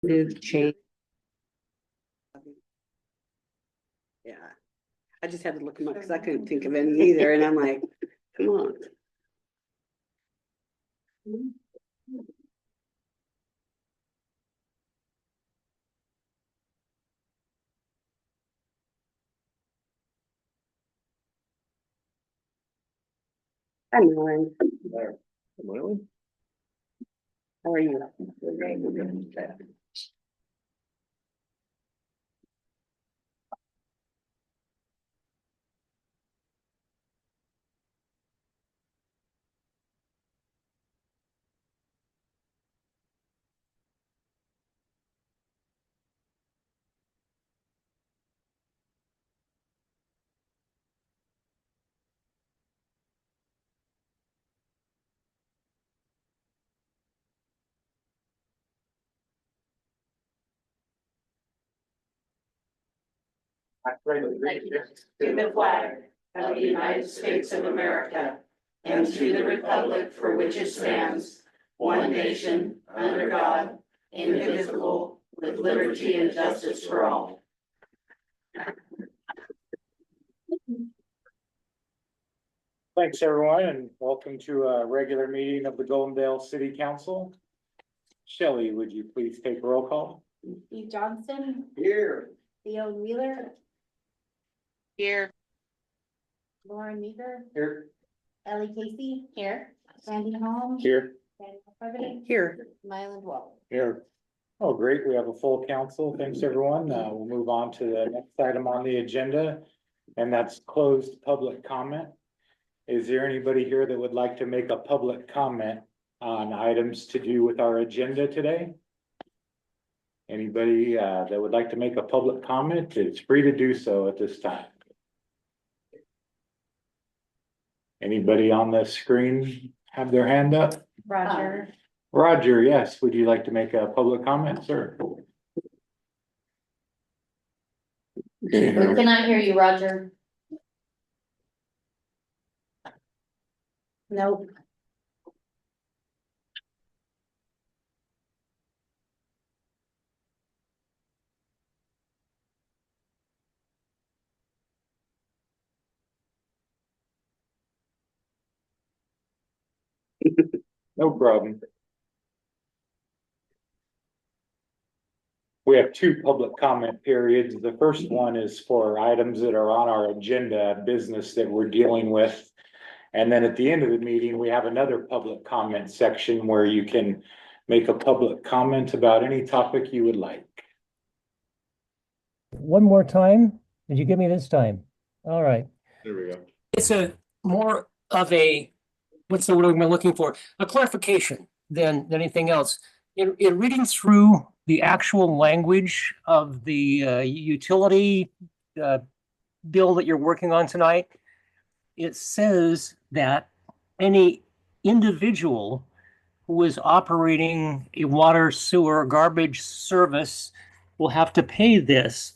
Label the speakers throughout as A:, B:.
A: New change. Yeah, I just had to look them up because I couldn't think of any either, and I'm like, come on. I'm Lauren. How are you?
B: To the flag of the United States of America and to the republic for which it stands, one nation, under God, indivisible, with liberty and justice for all.
C: Thanks, everyone, and welcome to a regular meeting of the Goldendale City Council. Shelley, would you please take roll call?
D: Steve Johnston,
C: Here.
D: Theo Wheeler,
B: Here.
D: Lauren Meeker,
C: Here.
D: Ellie Casey, here, Randy Holmes,
C: Here.
D: Daniel President,
A: Here.
D: Mylan Wall.
C: Here. Oh, great, we have a full council. Thanks, everyone. We'll move on to the next item on the agenda, and that's closed public comment. Is there anybody here that would like to make a public comment on items to do with our agenda today? Anybody that would like to make a public comment, it's free to do so at this time. Anybody on the screen have their hand up?
D: Roger.
C: Roger, yes, would you like to make a public comment, sir?
D: We cannot hear you, Roger. Nope.
C: No problem. We have two public comment periods. The first one is for items that are on our agenda, business that we're dealing with. And then at the end of the meeting, we have another public comment section where you can make a public comment about any topic you would like.
E: One more time? Did you give me this time? All right.
C: There we go.
E: It's a more of a, what's the word I'm looking for? A clarification than anything else. In reading through the actual language of the utility bill that you're working on tonight, it says that any individual who is operating a water, sewer, garbage service will have to pay this,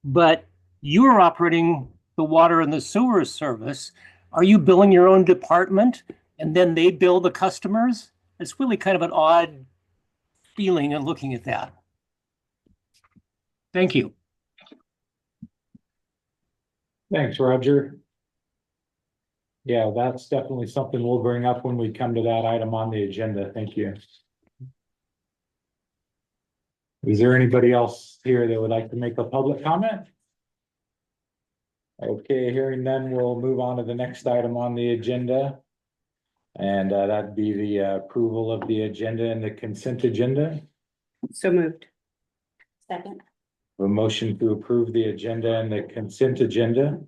E: but you're operating the water and the sewer service. Are you billing your own department and then they bill the customers? It's really kind of an odd feeling in looking at that. Thank you.
C: Thanks, Roger. Yeah, that's definitely something we'll bring up when we come to that item on the agenda. Thank you. Is there anybody else here that would like to make a public comment? Okay, hearing none, we'll move on to the next item on the agenda. And that'd be the approval of the agenda and the consent agenda.
A: So moved.
D: Second.
C: A motion to approve the agenda and the consent agenda.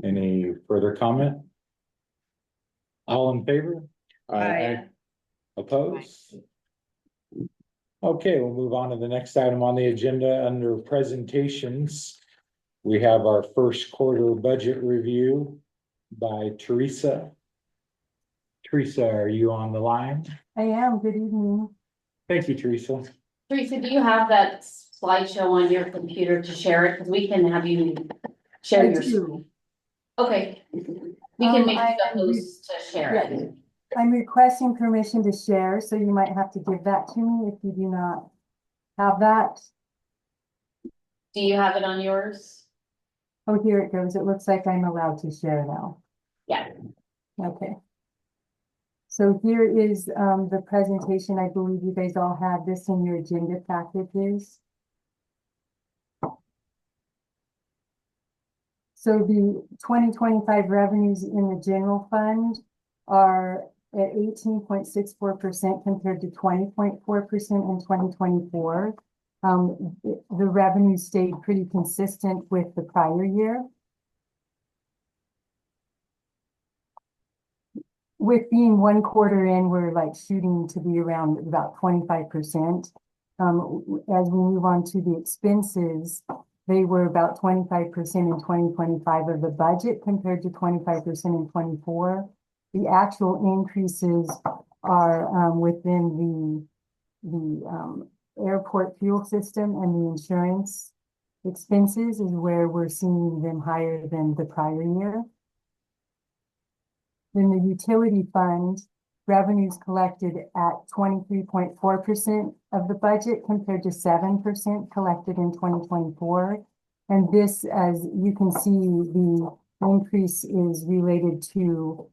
C: Any further comment? All in favor?
A: Aye.
C: Opposed? Okay, we'll move on to the next item on the agenda under presentations. We have our first quarter budget review by Teresa. Teresa, are you on the line?
F: I am. Good evening.
C: Thank you, Teresa.
D: Teresa, do you have that slideshow on your computer to share it? Because we can have you share
F: I
D: your.
F: do.
D: Okay. We can make
F: I am
D: those to share it.
F: I'm requesting permission to share, so you might have to give that to me if you do not have that.
D: Do you have it on yours?
F: Oh, here it goes. It looks like I'm allowed to share now.
D: Yeah.
F: Okay. So here is the presentation. I believe you guys all have this in your agenda packages. So the 2025 revenues in the general fund are at 18.64% compared to 20.4% in 2024. The revenue stayed pretty consistent with the prior year. With being one quarter in, we're like shooting to be around about 25%. As we move on to the expenses, they were about 25% in 2025 of the budget compared to 25% in 24. The actual increases are within the airport fuel system and the insurance expenses is where we're seeing them higher than the prior year. Then the utility fund revenues collected at 23.4% of the budget compared to 7% collected in 2024. And this, as you can see, the increase is related to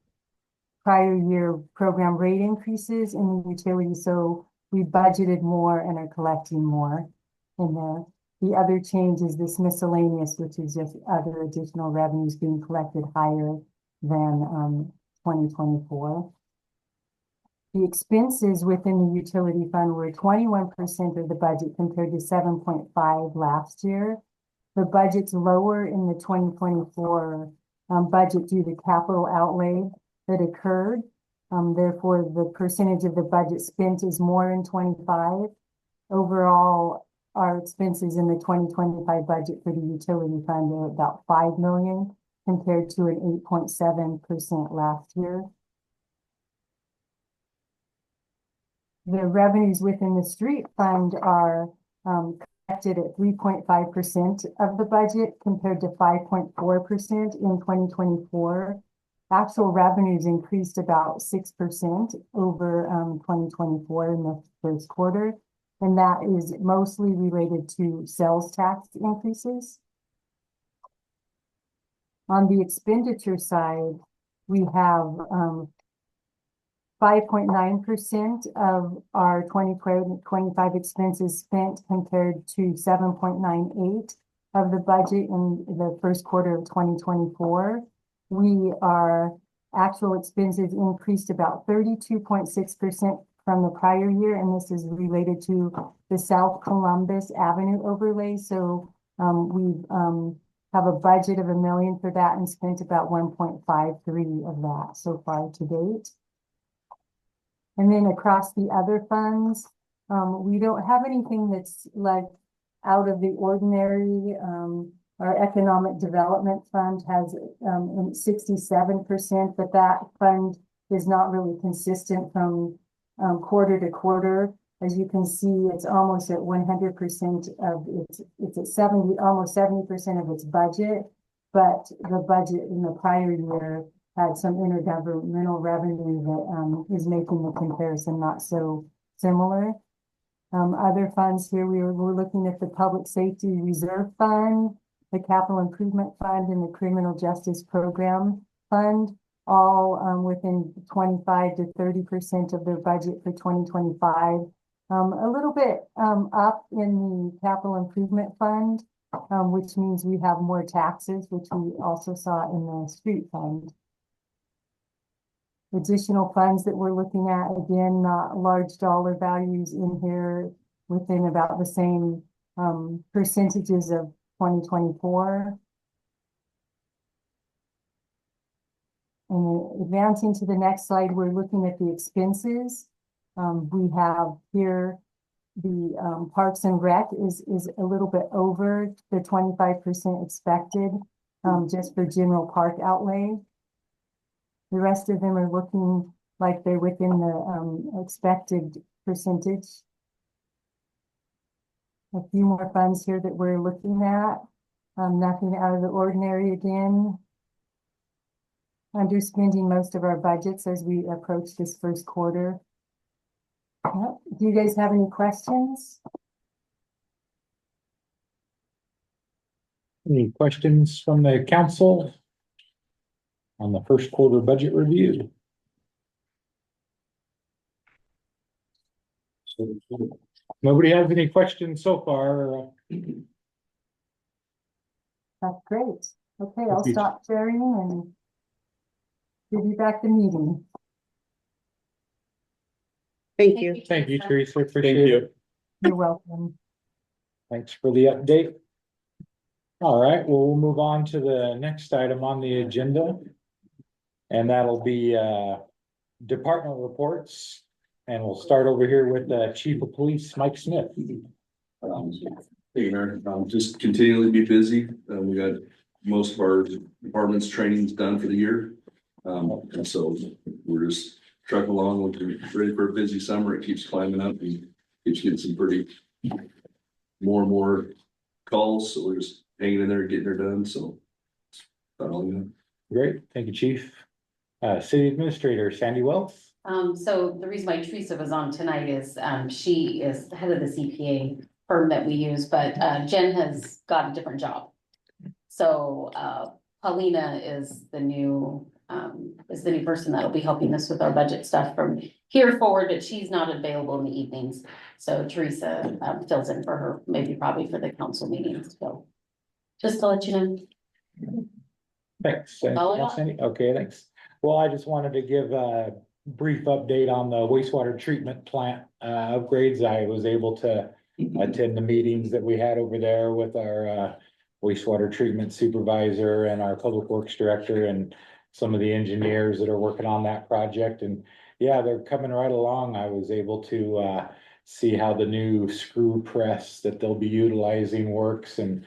F: prior year program rate increases in the utility. So we budgeted more and are collecting more in there. The other change is this miscellaneous, which is just other additional revenues being collected higher than 2024. The expenses within the utility fund were 21% of the budget compared to 7.5% last year. The budget's lower in the 2024 budget due to capital outlay that occurred. Therefore, the percentage of the budget spent is more in 25. Overall, our expenses in the 2025 budget for the utility fund are about $5 million compared to an 8.7% last year. The revenues within the street fund are collected at 3.5% of the budget compared to 5.4% in 2024. Actual revenues increased about 6% over 2024 in the first quarter, and that is mostly related to sales tax increases. On the expenditure side, we have 5.9% of our 2025 expenses spent compared to 7.98% of the budget in the first quarter of 2024. Our actual expenses increased about 32.6% from the prior year, and this is related to the South Columbus Avenue overlay. So we have a budget of $1 million for that and spent about 1.53 of that so far to date. And then across the other funds, we don't have anything that's like out of the ordinary. Our economic development fund has 67%, but that fund is not really consistent from quarter to quarter. As you can see, it's almost at 100% of it's at 70, almost 70% of its budget, but the budget in the prior year had some intergovernmental revenue that is making the comparison not so similar. Other funds here, we're looking at the Public Safety Reserve Fund, the Capital Improvement Fund, and the Criminal Justice Program Fund, all within 25 to 30% of their budget for 2025. A little bit up in the Capital Improvement Fund, which means we have more taxes, which we also saw in the street fund. Additional funds that we're looking at, again, not large dollar values in here, within about the same percentages of 2024. And advancing to the next slide, we're looking at the expenses. We have here the Parks and Rec is a little bit over the 25% expected just for general park outlay. The rest of them are looking like they're within the expected percentage. A few more funds here that we're looking at. Nothing out of the ordinary again. Underspending most of our budgets as we approach this first quarter. Yep. Do you guys have any questions?
C: Any questions from the council on the first quarter budget review? Nobody has any questions so far?
F: That's great. Okay, I'll
C: Thank you.
F: stop sharing and give you back the meeting.
A: Thank you.
C: Thank you, Teresa. Appreciate it.
F: You're welcome.
C: Thanks for the update. All right, well, we'll move on to the next item on the agenda. And that'll be department reports. And we'll start over here with Chief of Police, Mike Smith.
G: Hey, Mayor, just continually be busy. We got most of our departments trainings done for the year. And so we're just trucking along, we're ready for a busy summer. It keeps climbing up and keeps getting some pretty more and more calls. So we're just hanging in there, getting her done. So.
C: Great, thank you, Chief. City Administrator Sandy Wells.
D: So the reason why Teresa was on tonight is, she is the head of the CPA firm that we use, but, Jen has got a different job. So, Paulina is the new person that'll be helping us with our budget stuff from here forward, but she's not available in the evenings. So Teresa, fills in for her, maybe probably for the council meetings, so. Just to let you know.
C: Thanks. Anything
D: All I
C: else,
D: got.
C: Sandy? Okay, thanks. Well, I just wanted to give a brief update on the wastewater treatment plant upgrades. I was able to attend the meetings that we had over there with our wastewater treatment supervisor and our public works director and some of the engineers that are working on that project. And yeah, they're coming right along. I was able to see how the new screw press that they'll be utilizing works, and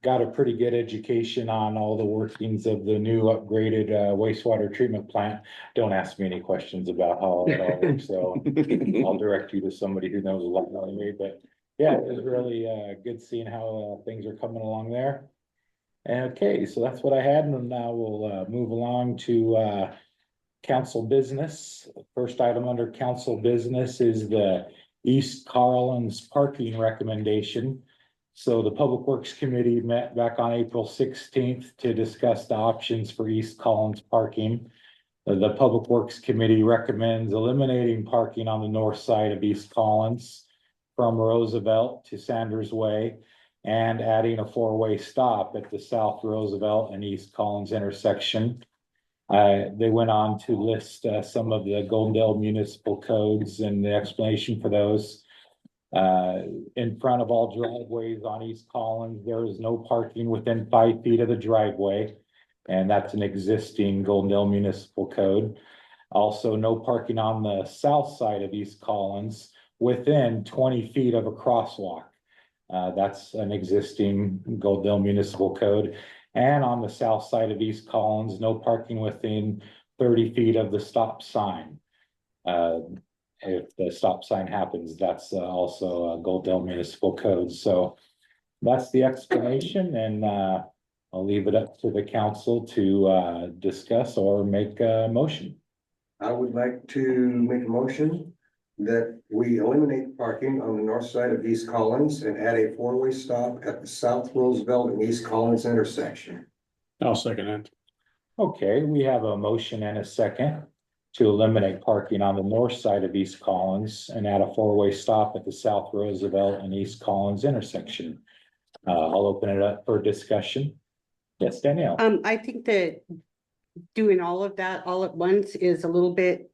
C: got a pretty good education on all the workings of the new upgraded wastewater treatment plant. Don't ask me any questions about how it all works, so I'll direct you to somebody who knows a lot more than me. But yeah, it was really good seeing how things are coming along there. Okay, so that's what I had, and now we'll move along to council business. First item under council business is the East Carlins parking recommendation. So the Public Works Committee met back on April 16th to discuss the options for East Collins parking. The Public Works Committee recommends eliminating parking on the north side of East Collins from Roosevelt to Sanders Way and adding a four-way stop at the South Roosevelt and East Collins intersection. They went on to list some of the Goldendale municipal codes and the explanation for those. In front of all driveways on East Collins, there is no parking within 5 feet of the driveway. And that's an existing Goldendale municipal code. Also, no parking on the south side of East Collins within 20 feet of a crosswalk. That's an existing Goldendale municipal code. And on the south side of East Collins, no parking within 30 feet of the stop sign. If the stop sign happens, that's also a Goldendale municipal code. So that's the explanation, and I'll leave it up to the council to discuss or make a motion.
H: I would like to make a motion that we eliminate parking on the north side of East Collins and add a four-way stop at the South Roosevelt and East Collins intersection.
I: I'll second it.
C: Okay, we have a motion and a second to eliminate parking on the north side of East Collins and add a four-way stop at the South Roosevelt and East Collins intersection. I'll open it up for discussion. Yes, Danielle.
A: I think that doing all of that all at once is a little bit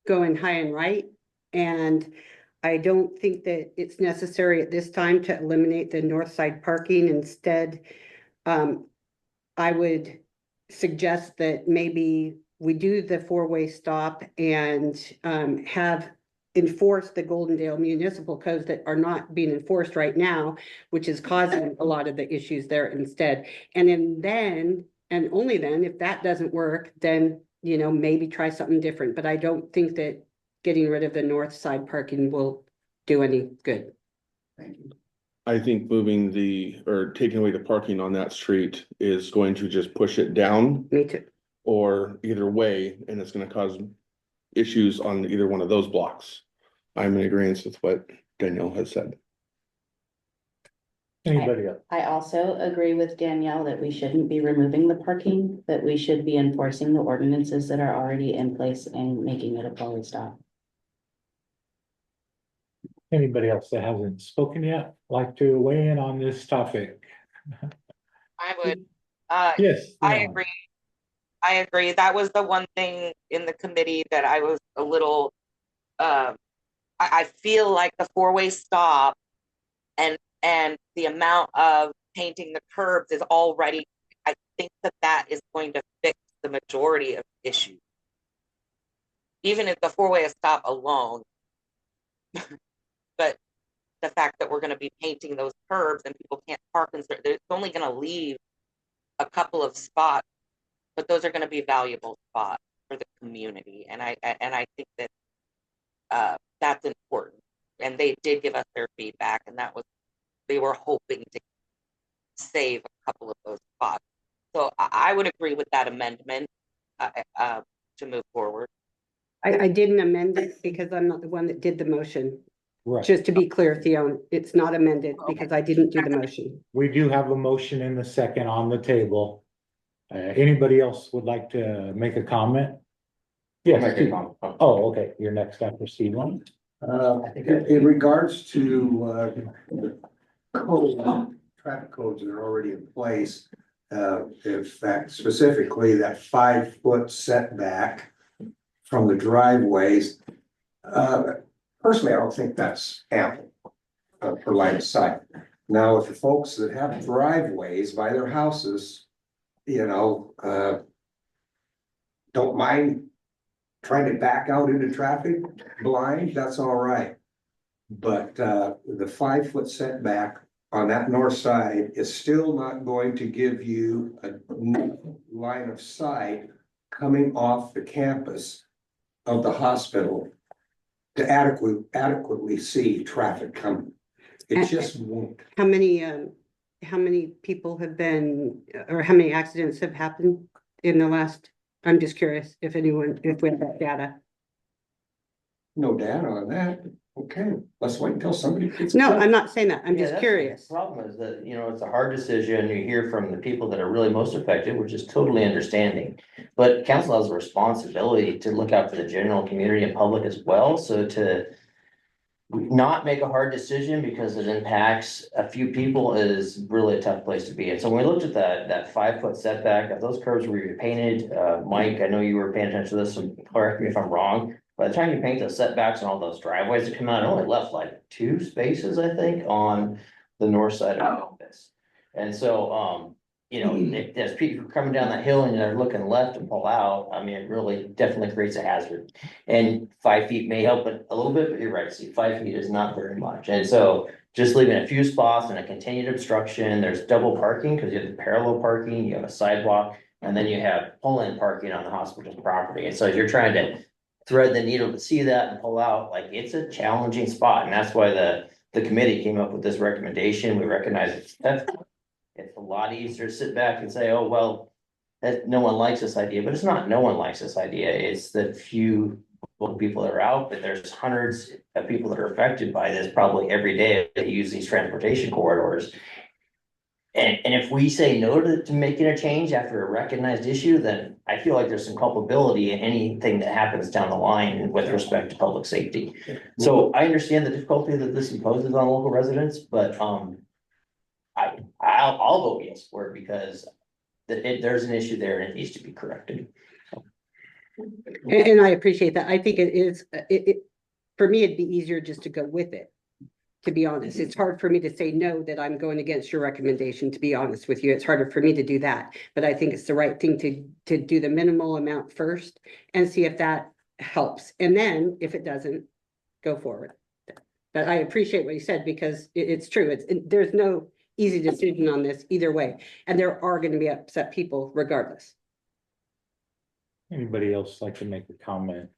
A: going high and right. And I don't think that it's necessary at this time to eliminate the north side parking. Instead, I would suggest that maybe we do the four-way stop and have enforced the Goldendale municipal codes that are not being enforced right now, which is causing a lot of the issues there instead. And then, and only then, if that doesn't work, then, you know, maybe try something different. But I don't think that getting rid of the north side parking will do any good.
H: Thank you.
I: I think moving taking away the parking on that street is going to just push it down,
A: Me too.
I: or either way, and it's gonna cause issues on either one of those blocks. I'm in agreement with what Danielle has said.
C: Anybody else?
B: I also agree with Danielle that we shouldn't be removing the parking, that we should be enforcing the ordinances that are already in place and making it a four-way stop.
C: Anybody else that hasn't spoken yet, like to weigh in on this topic?
J: I would,
C: Yes.
J: I
C: Leon.
J: agree. I agree. That was the one thing in the committee that I was a little, I feel like the four-way stop and the amount of painting the curbs is already, I think that is going to fix the majority of issues. Even if the four-way stop alone, but the fact that we're going to be painting those curbs and people can't park and it's only going to leave a couple of spots, but those are going to be valuable spots for the community. And I think that that's important. And they did give us their feedback, and that was, they were hoping to save a couple of those spots. So I would agree with that amendment to move forward.
A: I didn't amend it because I'm not the one that did the motion.
C: Right.
A: Just to be clear, Theon, it's not amended because I didn't do the motion.
C: We do have a motion in the second on the table. Anybody else would like to make a comment? Yes. Oh, okay, you're next after Steve.
H: In regards to, traffic codes that are already in place, in fact, specifically that 5-foot setback from the driveways, personally, I don't think that's ample for line of sight. Now, if the folks that have driveways by their houses, don't mind trying to back out into traffic blind, that's all right. But the 5-foot setback on that north side is still not going to give you a line of sight coming off the campus of the hospital to adequately see traffic coming. It just won't.
A: How many people have been, or how many accidents have happened in the last, I'm just curious if we have that data.
H: No data on that. Okay, let's wait until somebody gets.
A: No, I'm not saying that. I'm
K: Yeah,
A: just
K: that's
A: curious.
K: The problem is that, it's a hard decision. You hear from the people that are really most affected, which is totally understanding. But council has a responsibility to look out for the general community and public as well. So to not make a hard decision because it impacts a few people is really a tough place to be. And so when we looked at that 5-foot setback, if those curves were repainted, Mike, I know you were paying attention to this, so correct me if I'm wrong. By the time you paint those setbacks and all those driveways that come out, it only left like 2 spaces, I think, on the north side of campus. And so, as people are coming down that hill and they're looking left and pull out, I mean, it really definitely creates a hazard. And 5 feet may help it a little bit, but you're right, Steve, 5 feet is not very much. And so just leaving a few spots and a continued obstruction, there's double parking because you have the parallel parking, you have a sidewalk, and then you have pull-in parking on the hospital's property. And so if you're trying to thread the needle to see that and pull out, like, it's a challenging spot. And that's why the committee came up with this recommendation. We recognize it's a lot easier to sit back and say, oh, well, that no one likes this idea, but it's not no one likes this idea. It's the few people that are out, but there's hundreds of people that are affected by this probably every day that use these transportation corridors. And if we say no to making a change after a recognized issue, then I feel like there's some culpability in anything that happens down the line with respect to public safety. So I understand the difficulty that this imposes on local residents, but I'll vote yes for it because there's an issue there and it needs to be corrected.
A: And I appreciate that. I think it is, for me, it'd be easier just to go with it. To be honest, it's hard for me to say no, that I'm going against your recommendation, to be honest with you. It's harder for me to do that, but I think it's the right thing to do the minimal amount first and see if that helps. And then if it doesn't, go forward. But I appreciate what you said because it's true. There's no easy decision on this either way. And there are going to be upset people regardless.
C: Anybody else like to make a comment?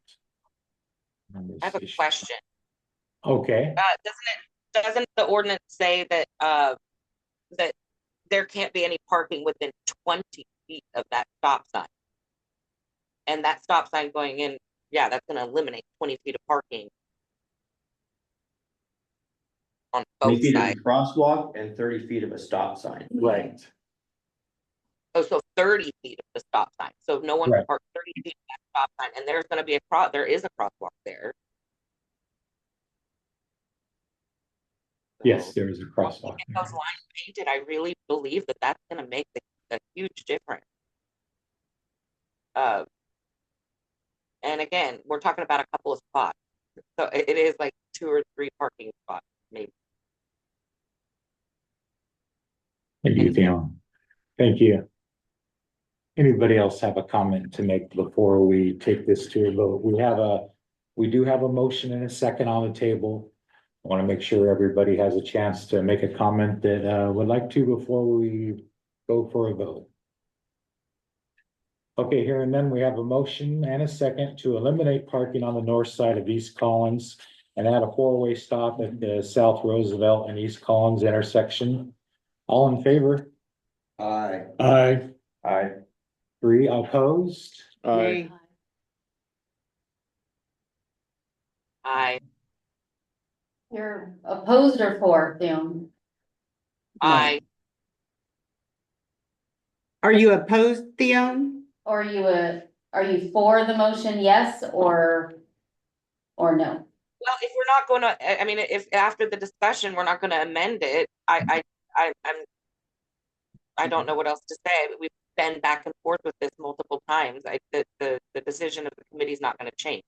J: I have a question.
C: Okay.
J: Doesn't the ordinance say that that there can't be any parking within 20 feet of that stop sign? And that stop sign going in, yeah, that's going to eliminate 20 feet of parking. on both
K: 20 feet of a
J: sides.
K: crosswalk and 30 feet of a stop sign.
C: Right.
J: Oh, so 30 feet of the stop sign. So no one can
C: Right.
J: park 30 feet of that stop sign, and there's gonna be there is a crosswalk there.
C: Yes,
J: So,
C: there is a
J: once we
C: crosswalk.
J: get those lines painted, I really believe that that's gonna make a huge difference. And again, we're talking about a couple of spots. So it is like 2 or 3 parking spots, maybe.
C: Thank you, Theon. Thank you. Anybody else have a comment to make before we take this to a vote? We do have a motion and a second on the table. I want to make sure everybody has a chance to make a comment that would like to before we go for a vote. Okay, here and then we have a motion and a second to eliminate parking on the north side of East Collins and add a 4-way stop at the South Roosevelt and East Collins intersection. All in favor?
H: Aye.
C: Aye.
K: Aye.
C: 3 opposed?
A: Nay.
D: You're opposed or for, Theon?
J: I
A: Are you opposed, Theon?
D: Or are you for the motion, yes, or no?
J: Well, if we're not gonna, I mean, if after the discussion, we're not gonna amend it, I don't know what else to say. We've been back and forth with this multiple times. The decision of the committee is not gonna change.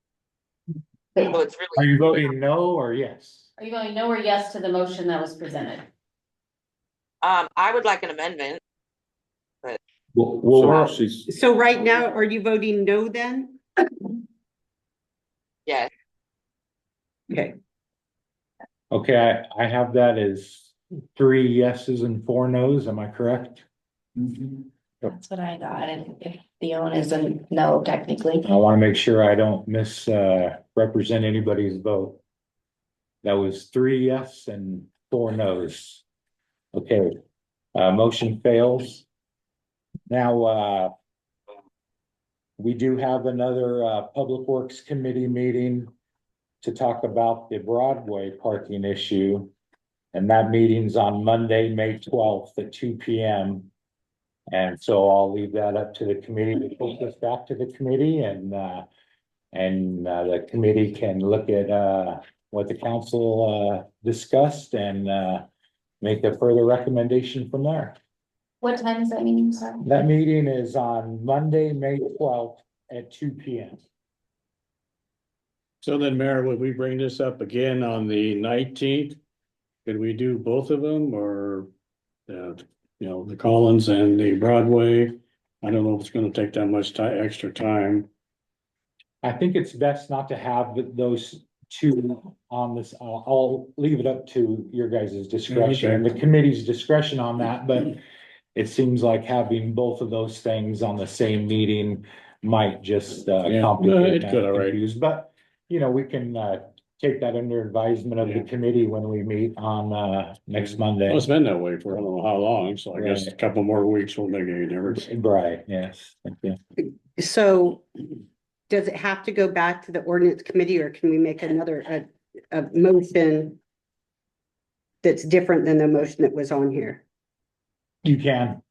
J: So it's
C: Are
J: really,
C: you voting no or yes?
D: Are you going no or yes to the motion that was presented?
J: I would like an amendment.
C: Well,
I: So she's,
A: So right now, are you voting no then?
J: Yes.
A: Okay,
C: okay, I have that as 3 yeses and 4 nos, am I correct?
B: That's what I got, and if Theon is a no, technically.
C: I want to make sure I don't represent anybody's vote. That was 3 yes and 4 nos. Okay, motion fails. Now, we do have another Public Works Committee meeting to talk about the Broadway parking issue. And that meeting's on Monday, May 12th at 2 p.m. And so I'll leave that up to the committee to push this back to the committee and the committee can look at what the council discussed and make a further recommendation from there.
D: What time is that meeting, sorry?
C: That meeting is on Monday, May 12th at 2 p.m.
L: So then, Mayor, would we bring this up again on the 19th? Could we do both of them or, the Collins and the Broadway? I don't know if it's gonna take that much extra time.
C: I think it's best not to have those 2 on this. I'll leave it up to your guys' discretion and the committee's discretion on that, but it seems like having both of those things on the same meeting might just complicate
L: it could, all right.
C: confuse, but we can take that under advisement of the committee when we meet on next Monday.
L: Well, it's been that way for I don't know how long, so I guess a couple more weeks will make any difference.
C: Right, yes, thank you.
A: so does it have to go back to the ordinance committee or can we make another, a motion that's different than the motion that was on here?
C: You can.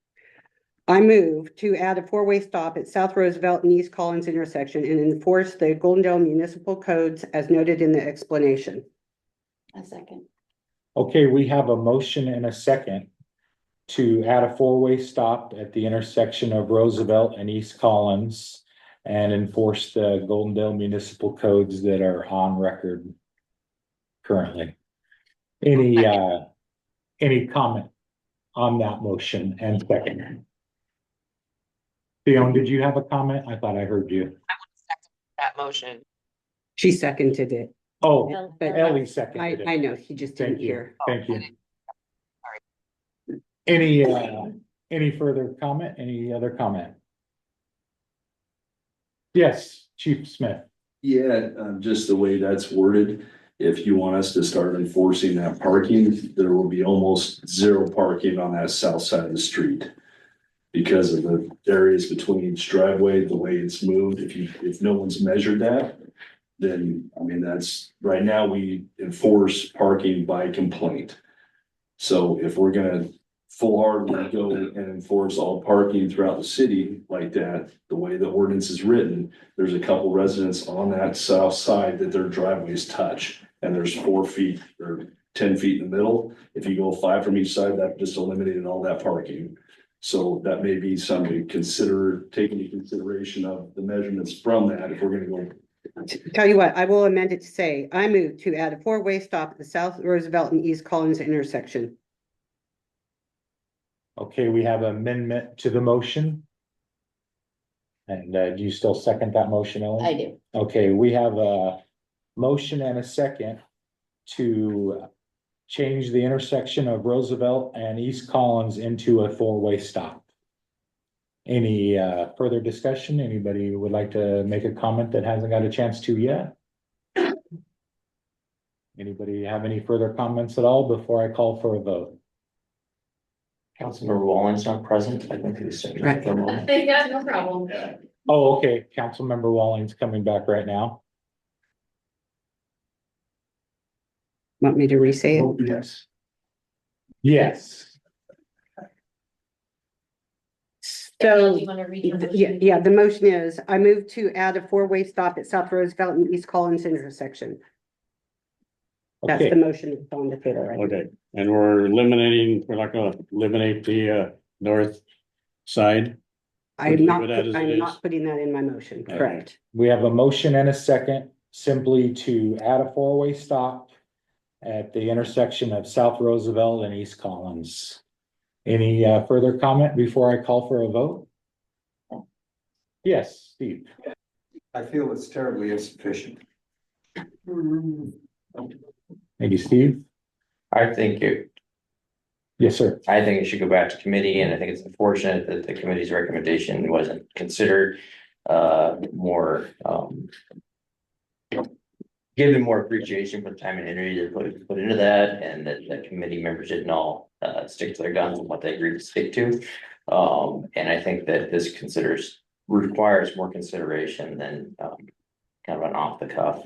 A: I move to add a 4-way stop at South Roosevelt and East Collins intersection and enforce the Goldendale municipal codes as noted in the explanation.
D: A second.
C: Okay, we have a motion and a second to add a 4-way stop at the intersection of Roosevelt and East Collins and enforce the Goldendale municipal codes that are on record currently. Any comment on that motion and second? Theon, did you have a comment? I thought I heard you.
J: I would second that motion.
A: She seconded it.
C: Oh,
A: But
C: Ellie seconded it.
A: I know, he just didn't
C: Thank you,
A: hear.
C: thank you.
J: Sorry.
C: Any further comment? Any other comment? Yes, Chief Smith.
G: Yeah, just the way that's worded, if you want us to start enforcing that parking, there will be almost 0 parking on that south side of the street. Because of the areas between each driveway, the way it's moved, if no one's measured that, then, I mean, that's, right now, we enforce parking by complaint. So if we're gonna full-heartedly go and enforce all parking throughout the city like that, the way the ordinance is written, there's a couple residents on that south side that their driveways touch, and there's 4 feet or 10 feet in the middle. If you go 5 from each side, that just eliminated all that parking. So that may be something to consider, taking into consideration of the measurements from that, if we're gonna go.
A: Tell you what, I will amend it to say, I move to add a 4-way stop at the South Roosevelt and East Collins intersection.
C: Okay, we have amendment to the motion. And do you still second that motion, Ellen?
D: I do.
C: Okay, we have a motion and a second to change the intersection of Roosevelt and East Collins into a 4-way stop. Any further discussion? Anybody who would like to make a comment that hasn't got a chance to yet? Anybody have any further comments at all before I call for a vote?
K: Councilmember Walling's not present. I think he's.
A: Right.
D: Yeah, no problem.
C: Oh, okay, Councilmember Walling's coming back right now.
A: Want me to re-say it?
C: Yes. Yes.
A: So,
D: You wanna read your
A: yeah,
D: motion?
A: yeah, the motion is, I move to add a 4-way stop at South Roosevelt and East Collins intersection. That's
C: Okay.
A: the motion that's on the table right now.
L: Okay, and we're not gonna eliminate the north side.
A: I'm
L: Leave
A: not,
L: it as it
A: I'm
L: is.
A: not putting that in my motion,
L: Okay.
A: correct?
C: We have a motion and a second simply to add a 4-way stop at the intersection of South Roosevelt and East Collins. Any further comment before I call for a vote? Yes, Steve.
H: I feel it's terribly insufficient.
C: Maybe Steve?
K: I think
C: Yes, sir.
K: it should go back to committee, and I think it's unfortunate that the committee's recommendation wasn't considered more given more appreciation for the time and energy they put into that, and that the committee members didn't all stick to their guns on what they agreed to stick to. And I think that this requires more consideration than kind of an off-the-cuff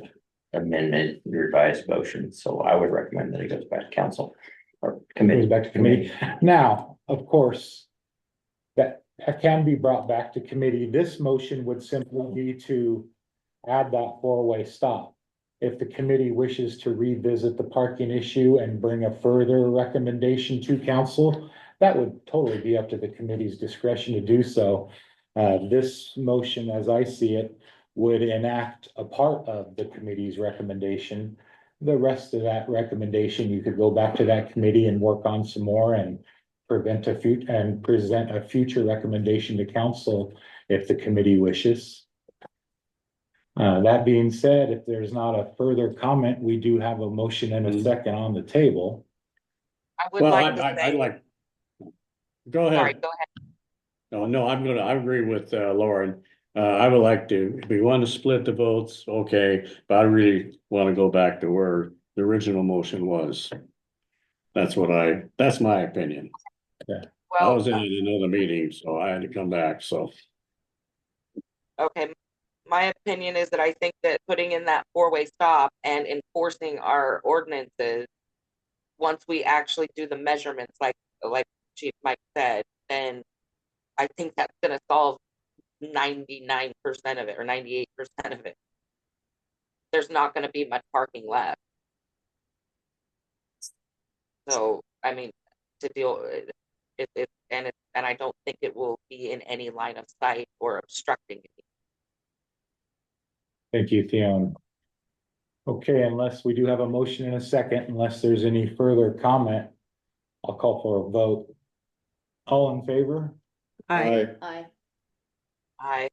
K: amendment, revised motion. So I would recommend that it goes back to council or
C: Goes
K: committee.
C: back to committee. Now, of course, that can be brought back to committee. This motion would simply be to add that 4-way stop. If the committee wishes to revisit the parking issue and bring a further recommendation to council, that would totally be up to the committee's discretion to do so. This motion, as I see it, would enact a part of the committee's recommendation. The rest of that recommendation, you could go back to that committee and work on some more and present a future recommendation to council if the committee wishes. That being said, if there's not a further comment, we do have a motion and a second on the table.
J: I would
L: Well,
J: like to
L: I'd
J: say,
L: like. Go
J: sorry,
L: ahead.
J: go ahead.
L: No, I agree with Lauren. I would like to, if we want to split the votes, okay, but I really want to go back to where the original motion was. That's my opinion. I
J: Well,
L: was in another meeting, so I had to come back, so.
J: okay, my opinion is that I think that putting in that 4-way stop and enforcing our ordinances, once we actually do the measurements, like Chief Mike said, then I think that's gonna solve 99% of it or 98% of it. There's not gonna be much parking left. So, I mean, to deal and I don't think it will be in any line of sight or obstructing it.
C: Thank you, Theon. Okay, unless we do have a motion and a second, unless there's any further comment, I'll call for a vote. All in favor?
A: Aye.
J: I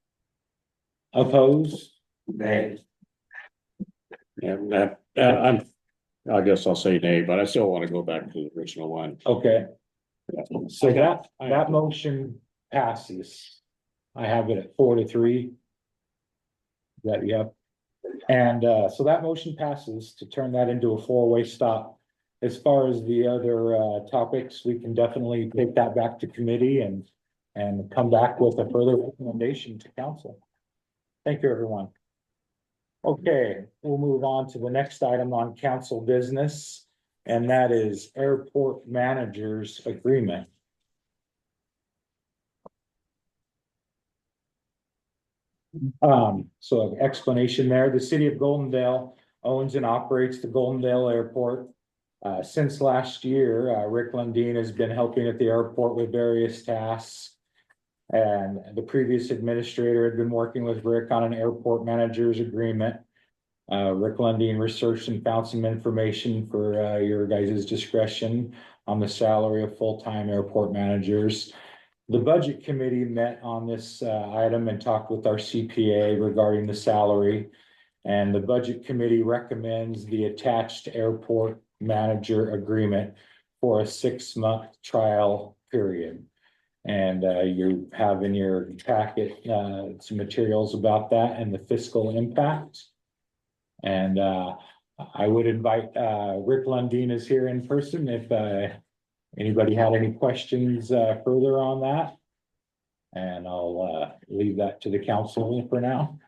C: Opposed?
K: Nay.
L: Yeah, I guess I'll say nay, but I still want to go back to the original one.
C: Okay, so that
L: I-
C: motion passes. I have it at 4-3. Yep. And so that motion passes to turn that into a 4-way stop. As far as the other topics, we can definitely take that back to committee and come back with a further recommendation to council. Thank you, everyone. Okay, we'll move on to the next item on council business, and that is airport managers agreement. So explanation there, the city of Goldendale owns and operates the Goldendale Airport. Since last year, Rick Lundin has been helping at the airport with various tasks. And the previous administrator had been working with Rick on an airport managers agreement. Rick Lundin researched and found some information for your guys' discretion on the salary of full-time airport managers. The budget committee met on this item and talked with our CPA regarding the salary. And the budget committee recommends the attached airport manager agreement for a 6-month trial period. And you have in your packet some materials about that and the fiscal impact. And I would invite Rick Lundin is here in person if anybody had any questions further on that. And I'll leave that to the council for now.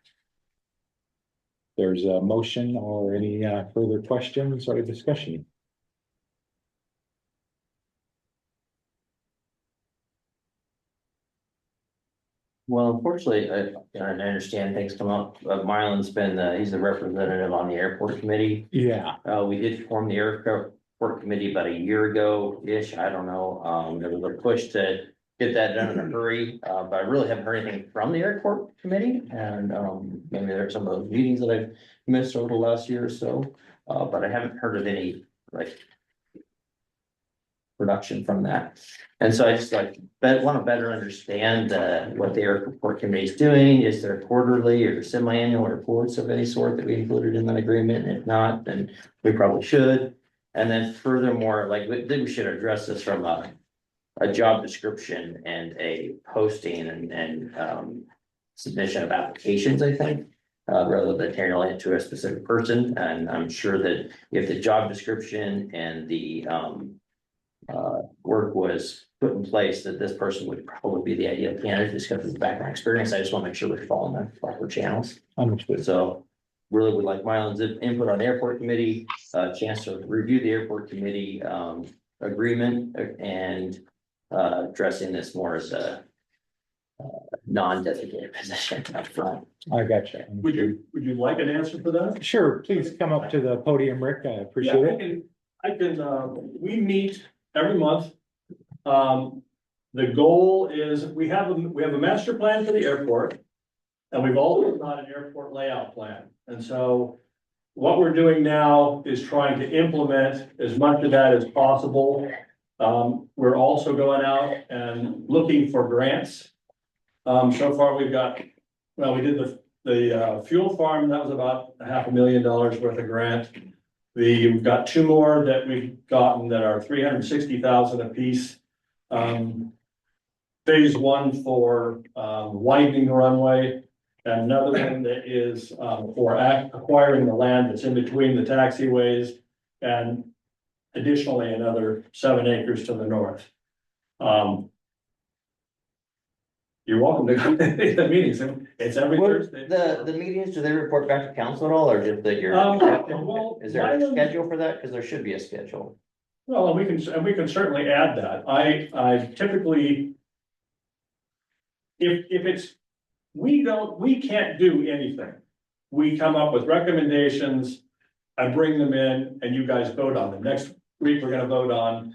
C: There's a motion or any further questions or discussion.
K: Well, unfortunately, I understand things come up. Marlon's been, he's the representative on the airport committee.
C: Yeah.
K: We did form the airport committee about a year ago-ish, I don't know. There was a push to get that done in a hurry, but I really haven't heard anything from the airport committee. And maybe there's some of those meetings that I've missed over the last year or so. But I haven't heard of any like production from that. And so I just want to better understand what the airport committee is doing. Is there quarterly or semi-annual reports of any sort that we included in that agreement? And if not, then we probably should. And then furthermore, we should address this from a job description and a posting and submission of applications, I think, rather than tailoring it to a specific person. And I'm sure that if the job description and the work was put in place, that this person would probably be the ideal candidate just because of the background experience. I just want to make sure we're following the proper channels.
C: Understood.
K: So really would like Marlon's input on the airport committee, a chance to review the airport committee agreement and addressing this more as a non-designated position up front.
C: I got you.
M: Would you like an answer for that?
C: Sure, please come up to the podium, Rick. I appreciate it.
M: I can, we meet every month. The goal is, we have a master plan for the airport. And we've also got an airport layout plan. And so what we're doing now is trying to implement as much of that as possible. We're also going out and looking for grants. So far we've got, well, we did the fuel farm, that was about $500,000 worth of grant. We've got 2 more that we've gotten that are $360,000 a piece. Phase 1 for widening the runway, and another one that is for acquiring the land that's in between the taxiways, and additionally another 7 acres to the north. You're welcome to come to the meetings. It's every Thursday.
K: The meetings, do they report back to council at all, or just that you're?
M: Well,
K: Is there a schedule for that? Because there should be a schedule.
M: Well, and we can certainly add that. I typically, if it's, we can't do anything. We come up with recommendations, I bring them in, and you guys vote on them. Next week, we're gonna vote on,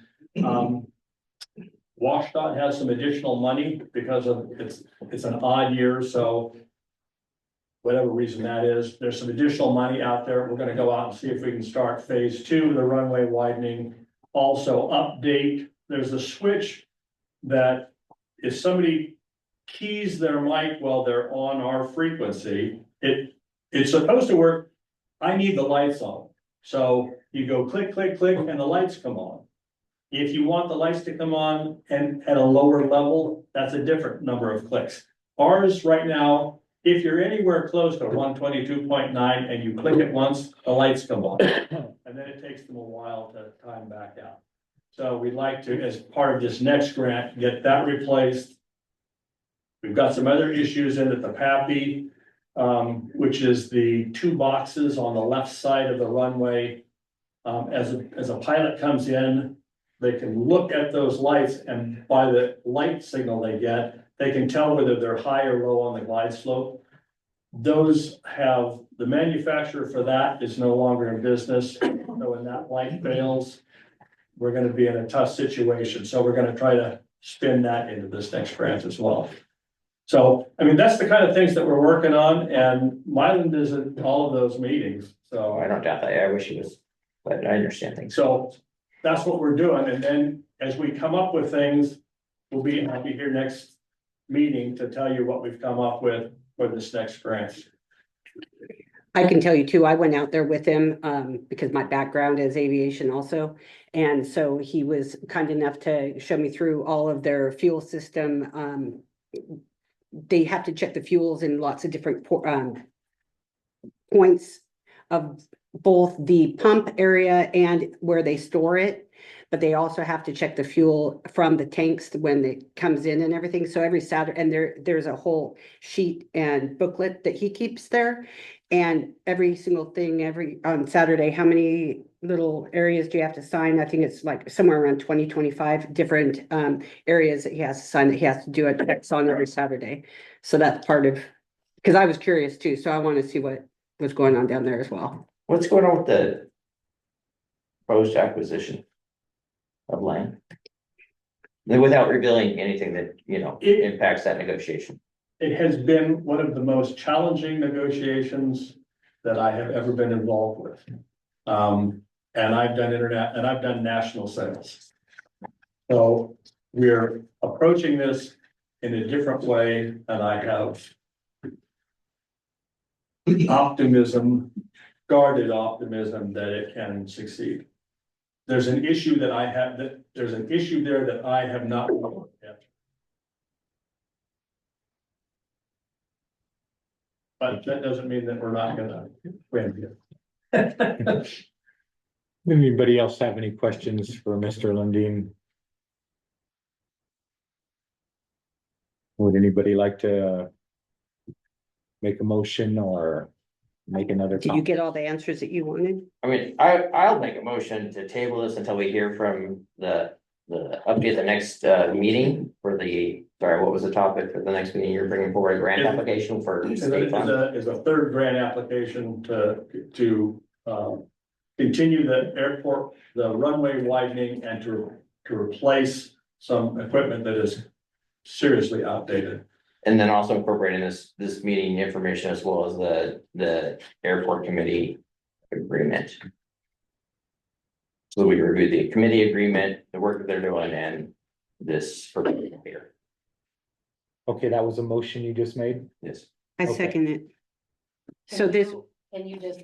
M: WashDOT has some additional money because of, it's an odd year, so whatever reason that is, there's some additional money out there. We're gonna go out and see if we can start phase 2, the runway widening. Also update, there's a switch that if somebody keys their mic while they're on our frequency, it's supposed to work. I need the lights on. So you go click, click, click, and the lights come on. If you want the lights to come on and at a lower level, that's a different number of clicks. Ours right now, if you're anywhere close to 122.9 and you click it once, the lights come on. And then it takes them a while to time back out. So we'd like to, as part of this next grant, get that replaced. We've got some other issues in at the PAPI. which is the two boxes on the left side of the runway. As a pilot comes in, they can look at those lights, and by the light signal they get, they can tell whether they're high or low on the glide slope. Those have, the manufacturer for that is no longer in business, so when that light fails, we're gonna be in a tough situation, so we're gonna try to spin that into this next grant as well. So, I mean, that's the kind of things that we're working on, and Mylan is at all of those meetings,
K: Oh, I
M: so.
K: don't doubt that. I wish he was, but I understand things.
M: So that's what we're doing, and then as we come up with things, I'll be here next meeting to tell you what we've come up with for this next grant.
A: I can tell you too, I went out there with him, because my background is aviation also. And so he was kind enough to show me through all of their fuel system. They have to check the fuels in lots of different points of both the pump area and where they store it. But they also have to check the fuel from the tanks when it comes in and everything. So every Saturday, and there's a whole sheet and booklet that he keeps there. And every single thing, on Saturday, how many little areas do you have to sign? I think it's like somewhere around 25 different areas that he has to sign, that he has to do a checks on every Saturday. So that's part of, because I was curious too, so I want to see what was going on down there as well.
K: What's going on with the proposed acquisition of land? Without revealing anything that, impacts that negotiation.
M: It has been one of the most challenging negotiations that I have ever been involved with. And I've done national sales. So we're approaching this in a different way, and I have optimism, guarded optimism that it can succeed. There's an issue there that I have not looked at. But that doesn't mean that we're not gonna win here.
C: Anybody else have any questions for Mr. Lundin? Would anybody like to make a motion or make another?
A: Did you get all the answers that you wanted?
K: I mean, I'll make a motion to table this until we hear from the update the next meeting for what was the topic for the next meeting? You're bringing forward a grant application for state fund?
M: Is a third grant application to continue the airport, the runway widening, and to replace some equipment that is seriously outdated.
K: And then also incorporating this meeting information as well as the airport committee agreement. So we reviewed the committee agreement, the work that they're doing, and this for here.
C: Okay, that was a motion you just made?
K: Yes.
A: I
C: Okay.
A: second it. So this,
D: Can you just,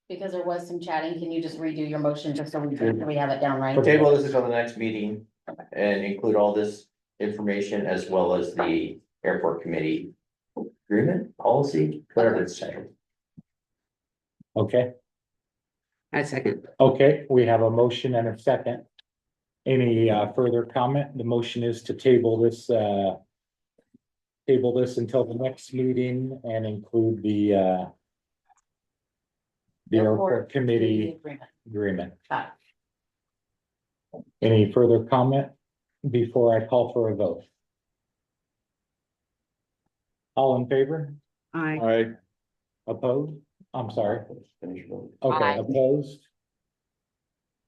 D: because there was some chatting, can you just redo your motion just so we have it down right?
K: So table this until the next meeting and include all this information as well as the airport committee agreement, policy, whatever it's titled.
C: Okay,
A: I second.
C: okay, we have a motion and a second. Any further comment? The motion is to table this until the next meeting and include the airport committee agreement.
D: Ah.
C: Any further comment before I call for a vote? All in favor?
A: I,
C: Opposed? I'm sorry.
K: Finish vote.
C: Okay,
J: Aye.
C: opposed?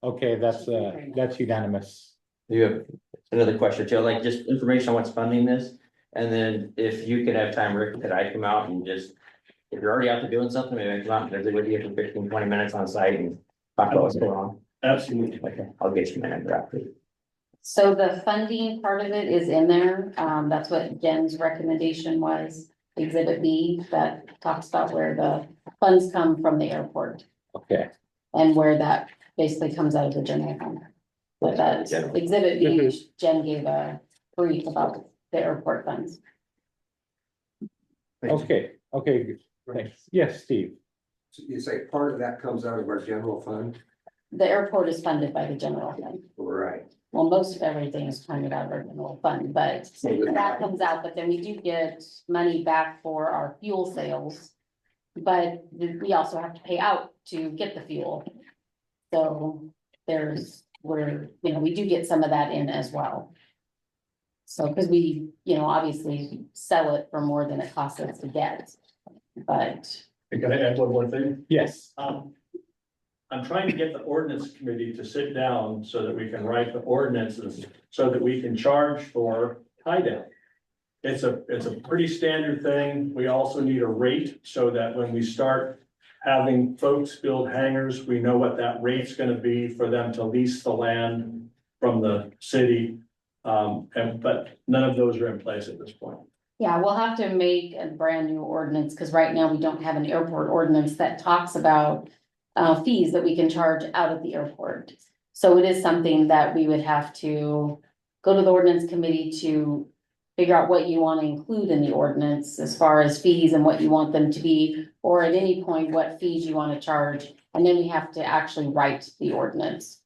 C: Okay, that's unanimous.
K: You have another question, Joe, like just information on what's funding this, and then if you could have time, Rick, could I come out and just, if you're already out there doing something, maybe I come out and visit with you for 15-20 minutes on site and talk about what's going on.
M: Absolutely.
K: Okay, I'll get you my number after.
D: So the funding part of it is in there. That's what Jen's recommendation was. Exhibit B that talks about where the funds come from the airport
C: Okay,
D: and where that basically comes out of the general fund. But that
K: General.
D: exhibit B, Jen gave a brief about the airport funds.
C: okay, thanks. Yes, Steve.
H: You say part of that comes out of our general fund?
D: The airport is funded by the general fund.
H: Right.
D: Well, most of everything is funded out of our general fund, but that comes out, but then we do get money back for our fuel sales but we also have to pay out to get the fuel. So we do get some of that in as well. So, because we, obviously sell it for more than it costs us to get, but.
M: Can I add one more thing?
C: Yes.
M: I'm trying to get the ordinance committee to sit down so that we can write the ordinances, so that we can charge for tie down. It's a pretty standard thing. We also need a rate so that when we start having folks build hangars, we know what that rate's gonna be for them to lease the land from the city. But none of those are in place at this point.
D: Yeah, we'll have to make a brand new ordinance, because right now we don't have an airport ordinance that talks about fees that we can charge out of the airport. So it is something that we would have to go to the ordinance committee to figure out what you want to include in the ordinance as far as fees and what you want them to be, or at any point, what fees you want to charge. And then we have to actually write the ordinance.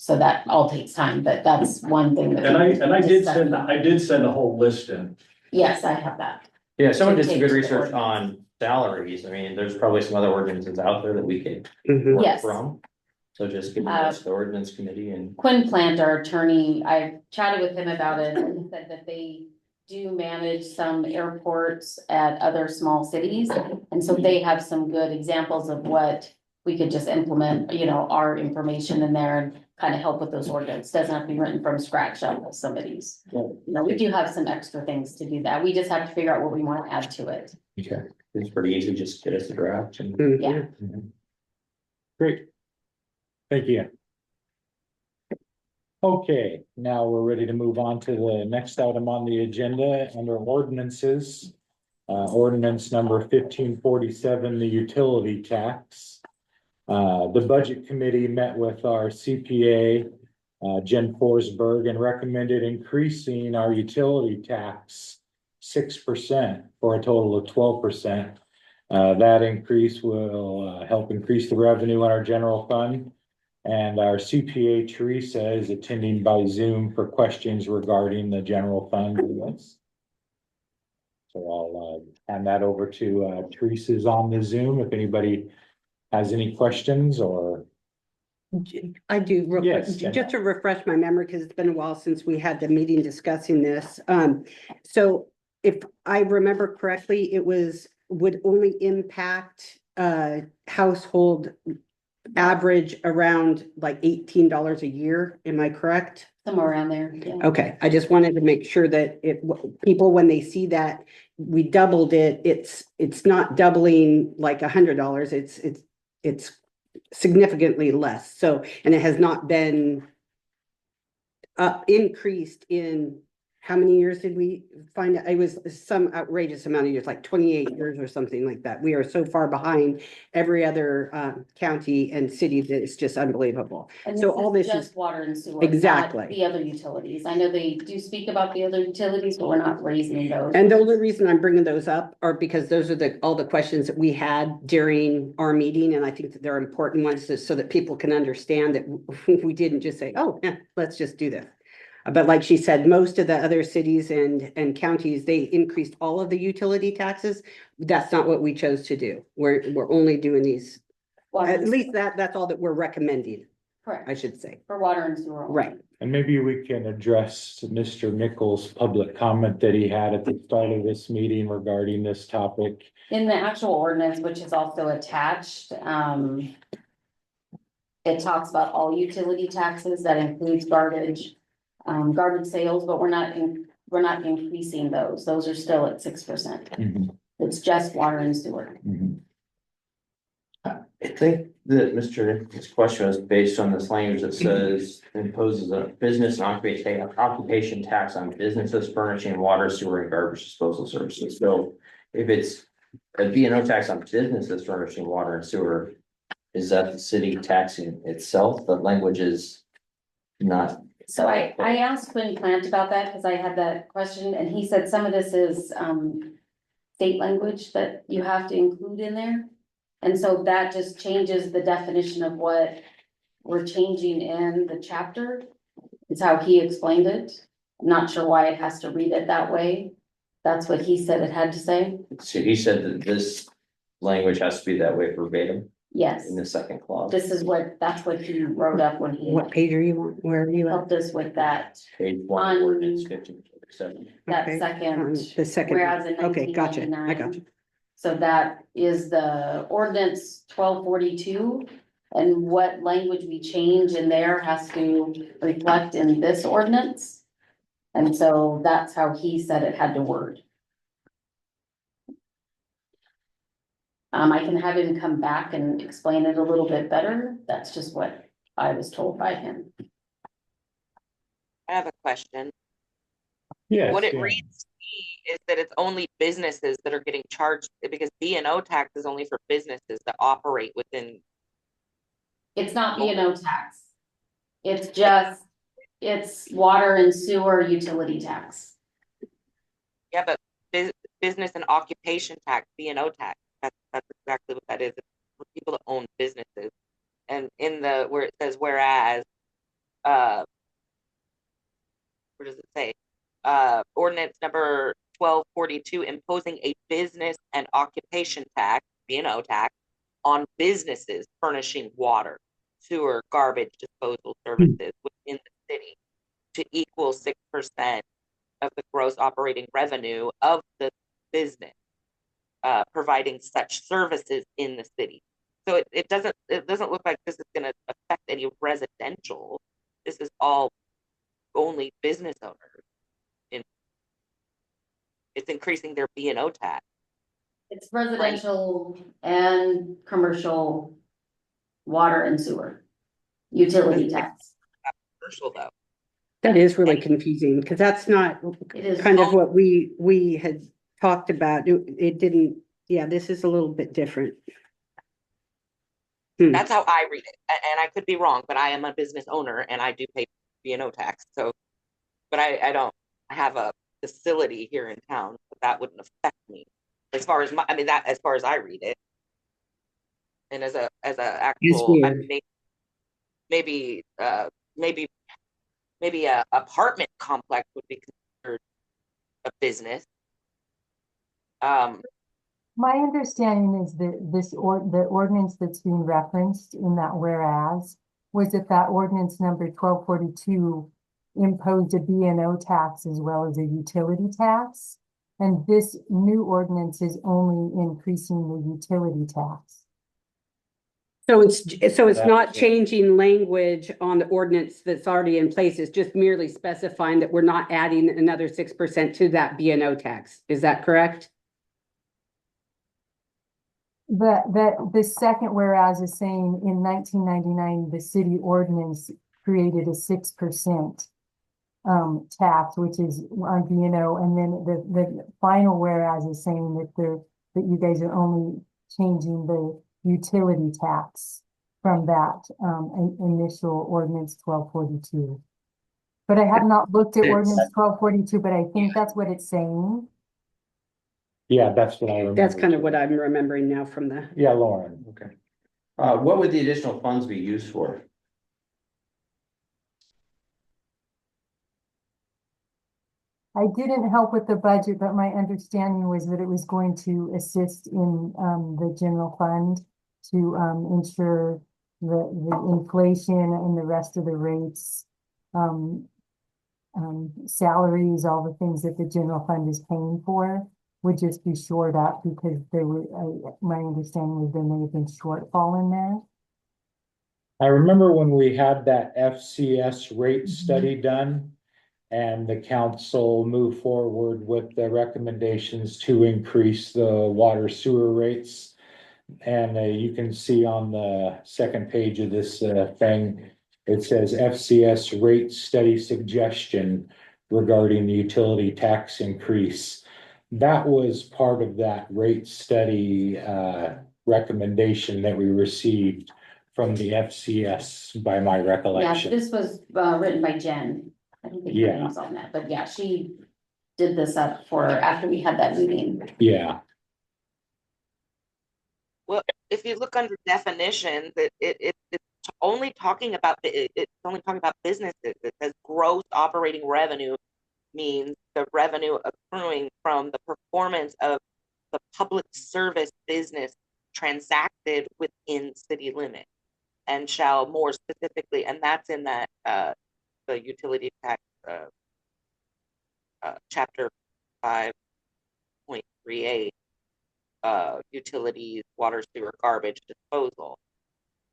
D: So that all takes time, but that's one thing that.
M: I did send a whole list in.
D: Yes, I have that.
K: Yeah, someone did some
D: Take
K: good
D: the
K: research
D: ordinance.
K: on salaries. I mean, there's probably some other ordinances out there that we could
A: Mhm.
K: work
D: Yes.
K: from. So just give us the ordinance committee and.
D: Quinn Plant, our attorney, I chatted with him about it, and he said that they do manage some airports at other small cities. And so they have some good examples of what we could just implement, our information in there and kind of help with those ordinance. Doesn't have to be written from scratch on somebody's. We do have some extra things to do that. We just have to figure out what we want to add to it.
K: Okay, it's pretty easy, just get us a draft and.
A: Mhm.
D: Yeah.
C: Great. Thank you. Okay, now we're ready to move on to the next item on the agenda under ordinances. Ordinance number 1547, the utility tax. The budget committee met with our CPA, Jen Forsberg, and recommended increasing our utility tax 6% for a total of 12%. That increase will help increase the revenue in our general fund. And our CPA Teresa is attending by Zoom for questions regarding the general fund. So I'll hand that over to Teresa's on the Zoom if anybody has any questions or.
A: I do, real quick,
C: Yes, Jen.
A: just to refresh my memory, because it's been a while since we had the meeting discussing this. So if I remember correctly, would only impact household average around like $18 a year. Am I correct?
D: Somewhere around there. Yeah.
A: Okay, I just wanted to make sure that people, when they see that we doubled it, it's not doubling like $100. It's significantly less. So, and it has not been increased in, how many years did we find out? It was some outrageous amount of years, like 28 years or something like that. We are so far behind every other county and city that it's just unbelievable.
D: And
A: So all
D: this
A: this
D: is
A: is
D: just water and sewer.
A: Exactly.
D: not The other utilities. I know they do speak about the other utilities, but we're not raising those.
A: And the only reason I'm bringing those up are because those are all the questions that we had during our meeting. And I think that they're important ones so that people can understand that we didn't just say, oh, yeah, let's just do this. But like she said, most of the other cities and counties, they increased all of the utility taxes. That's not what we chose to do. We're only doing these,
D: Water
A: at
D: and
A: least
D: sewer.
A: that's all that we're recommending, I
D: Correct,
A: should say.
D: for water and sewer. only.
A: Right.
C: And maybe we can address Mr. Nichols' public comment that he had at the start of this meeting regarding this topic.
D: In the actual ordinance, which is also attached, it talks about all utility taxes. That includes garbage sales, but we're not increasing those. Those are still at 6%. It's just water and sewer.
K: I think that Mr. Nichols' question was based on this language that says imposes a business and occupation tax on businesses furnishing water, sewer, and garbage disposal services. So if it's a B&O tax on businesses furnishing water and sewer, is that the city taxing itself? The language is not.
D: So I asked Quinn Plant about that because I had that question, and he said some of this is state language that you have to include in there. And so that just changes the definition of what we're changing in the chapter. Is how he explained it. I'm not sure why it has to read it that way. That's what he said it had to say.
K: So he said that this language has to be that way verbatim
D: Yes,
K: in the second clause.
D: that's what he wrote up when he
A: What page are you on? Where are you at?
D: helped us with that,
K: Page one,
D: on-
K: ordinance 1547.
D: that
A: Okay,
D: second.
A: The second,
D: Whereas in
A: okay, gotcha, I
D: 1999.
A: gotcha.
D: So that is the ordinance 1242. And what language we change in there has to reflect in this ordinance. And so that's how he said it had to word. I can have him come back and explain it a little bit better. That's just what I was told by him.
J: I have a question.
C: Yes.
J: What it
C: Dan.
J: reads to me is that it's only businesses that are getting charged, because B&O tax is only for businesses that operate within.
D: It's not B&O tax. It's water and sewer utility tax.
J: Yeah, but business and occupation tax, B&O tax, that's exactly what that is. It's for people that own businesses. And in where it says whereas, where does it say? Ordinance number 1242, imposing a business and occupation tax, B&O tax, on businesses furnishing water, sewer, garbage disposal services within the city to equal 6% of the gross operating revenue of the business, providing such services in the city. So it doesn't look like this is going to affect any residential. This is all only business owners. It's increasing their B&O tax.
D: It's residential and commercial water and sewer utility tax.
J: Commercial though.
A: That is really confusing, because that's not
D: It is
A: kind of what we had talked about. It didn't, yeah, this is a little bit different.
J: That's how I read it. And I could be wrong, but I am a business owner and I do pay B&O tax. So, but I don't have a facility here in town, but that wouldn't affect me as far as as far as I read it. And as a actual, maybe a apartment complex would be considered a business.
F: My understanding is that the ordinance that's being referenced in that whereas was that ordinance number 1242 imposed a B&O tax as well as a utility tax. And this new ordinance is only increasing the utility tax.
A: So it's not changing language on the ordinance that's already in place. It's just merely specifying that we're not adding another 6% to that B&O tax. Is that correct?
F: The second whereas is saying in 1999, the city ordinance created a 6% tax, which is on B&O, and then the final whereas is saying that you guys are only changing the utility tax from that initial ordinance 1242. But I have not looked at ordinance 1242, but I think that's what it's saying.
C: Yeah, that's what I remember.
A: That's kind of what I'm remembering now from the.
C: Yeah, Lauren, okay.
K: What would the additional funds be used for?
F: I didn't help with the budget, but my understanding was that it was going to assist in the general fund to ensure the inflation and the rest of the rates, salaries, all the things that the general fund is paying for would just be shored up, because there were, my understanding was there may have been shortfall in there.
C: I remember when we had that FCS rate study done, and the council moved forward with the recommendations to increase the water sewer rates. And you can see on the second page of this thing, it says FCS rate study suggestion regarding the utility tax increase. That was part of that rate study recommendation that we received from the FCS, by my
D: Yeah,
C: recollection.
D: this was written by Jen. I don't think her
C: Yeah.
D: name's on that, but yeah, she did this up for after we had that meeting.
C: Yeah.
J: Well, if you look under definitions, it's only talking about businesses. It says gross operating revenue means the revenue accruing from the performance of the public service business transacted within city limits. And shall more specifically, and that's in that, the utility tax, chapter 5.38, utilities, water, sewer, garbage disposal.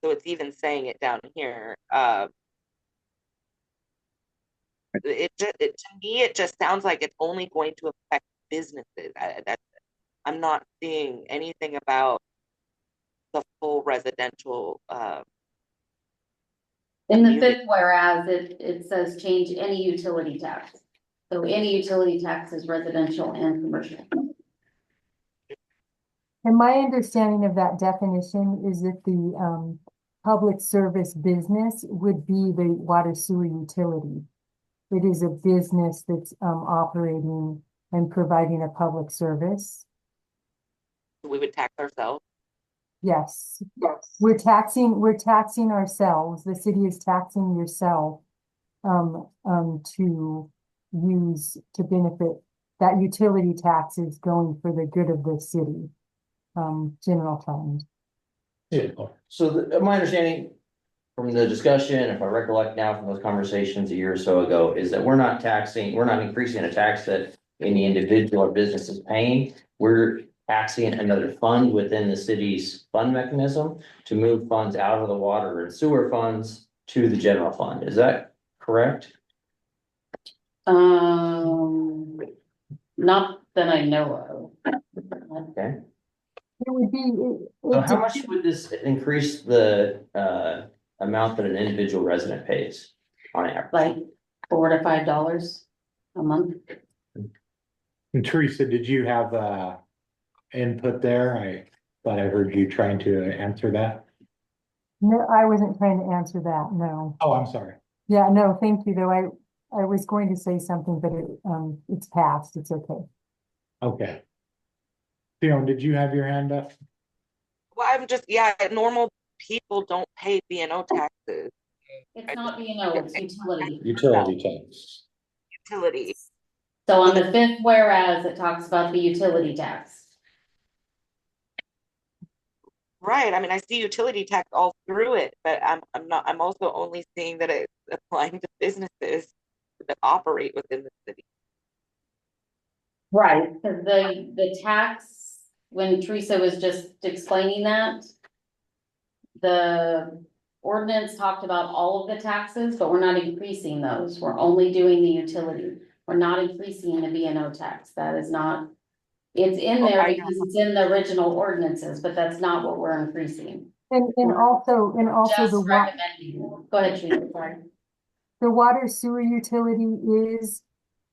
J: So it's even saying it down here. To me, it just sounds like it's only going to affect businesses. I'm not seeing anything about the full residential.
D: In the
J: Community.
D: fifth whereas, it says change any utility tax. So any utility tax is residential and commercial.
F: And my understanding of that definition is that the public service business would be the water sewer utility. It is a business that's operating and providing a public service.
J: We would tax ourselves.
F: Yes. We're taxing ourselves. The city is taxing yourself to use to benefit. That utility tax is going for the good of the city, general fund.
K: Yeah. So my understanding from the discussion, if I recollect now from those conversations a year or so ago, is that we're not increasing a tax that any individual or business is paying. We're taxing another fund within the city's fund mechanism to move funds out of the water and sewer funds to the general fund. Is that correct?
D: Not that I know of.
K: Okay.
F: It would be.
K: So how much would this increase the amount that an individual resident pays on average?
D: Like $4 to $5 a month.
C: And Teresa, did you have input there? I thought I heard you trying to answer that.
F: No, I wasn't trying to answer that, no.
C: Oh, I'm sorry.
F: Yeah, no, thank you, though. I was going to say something, but it's passed, it's okay.
C: Okay. Fiona, did you have your hand up?
J: Well, normal people don't pay B&O taxes.
D: It's not B&O, it's utility.
C: Utility tax.
J: Utility.
D: So on the fifth whereas, it talks about the utility tax.
J: Right. I mean, I see utility tax all through it, but I'm also only seeing that it's applying to businesses that operate within the city.
D: Right, because the tax, when Teresa was just explaining that, the ordinance talked about all of the taxes, but we're not increasing those. We're only doing the utility. We're not increasing the B&O tax. That is not, it's in there because it's in the original ordinances, but that's not what we're increasing.
F: And also
D: Just
F: the
D: recommending. Go ahead, Teresa, sorry.
F: The water sewer utility is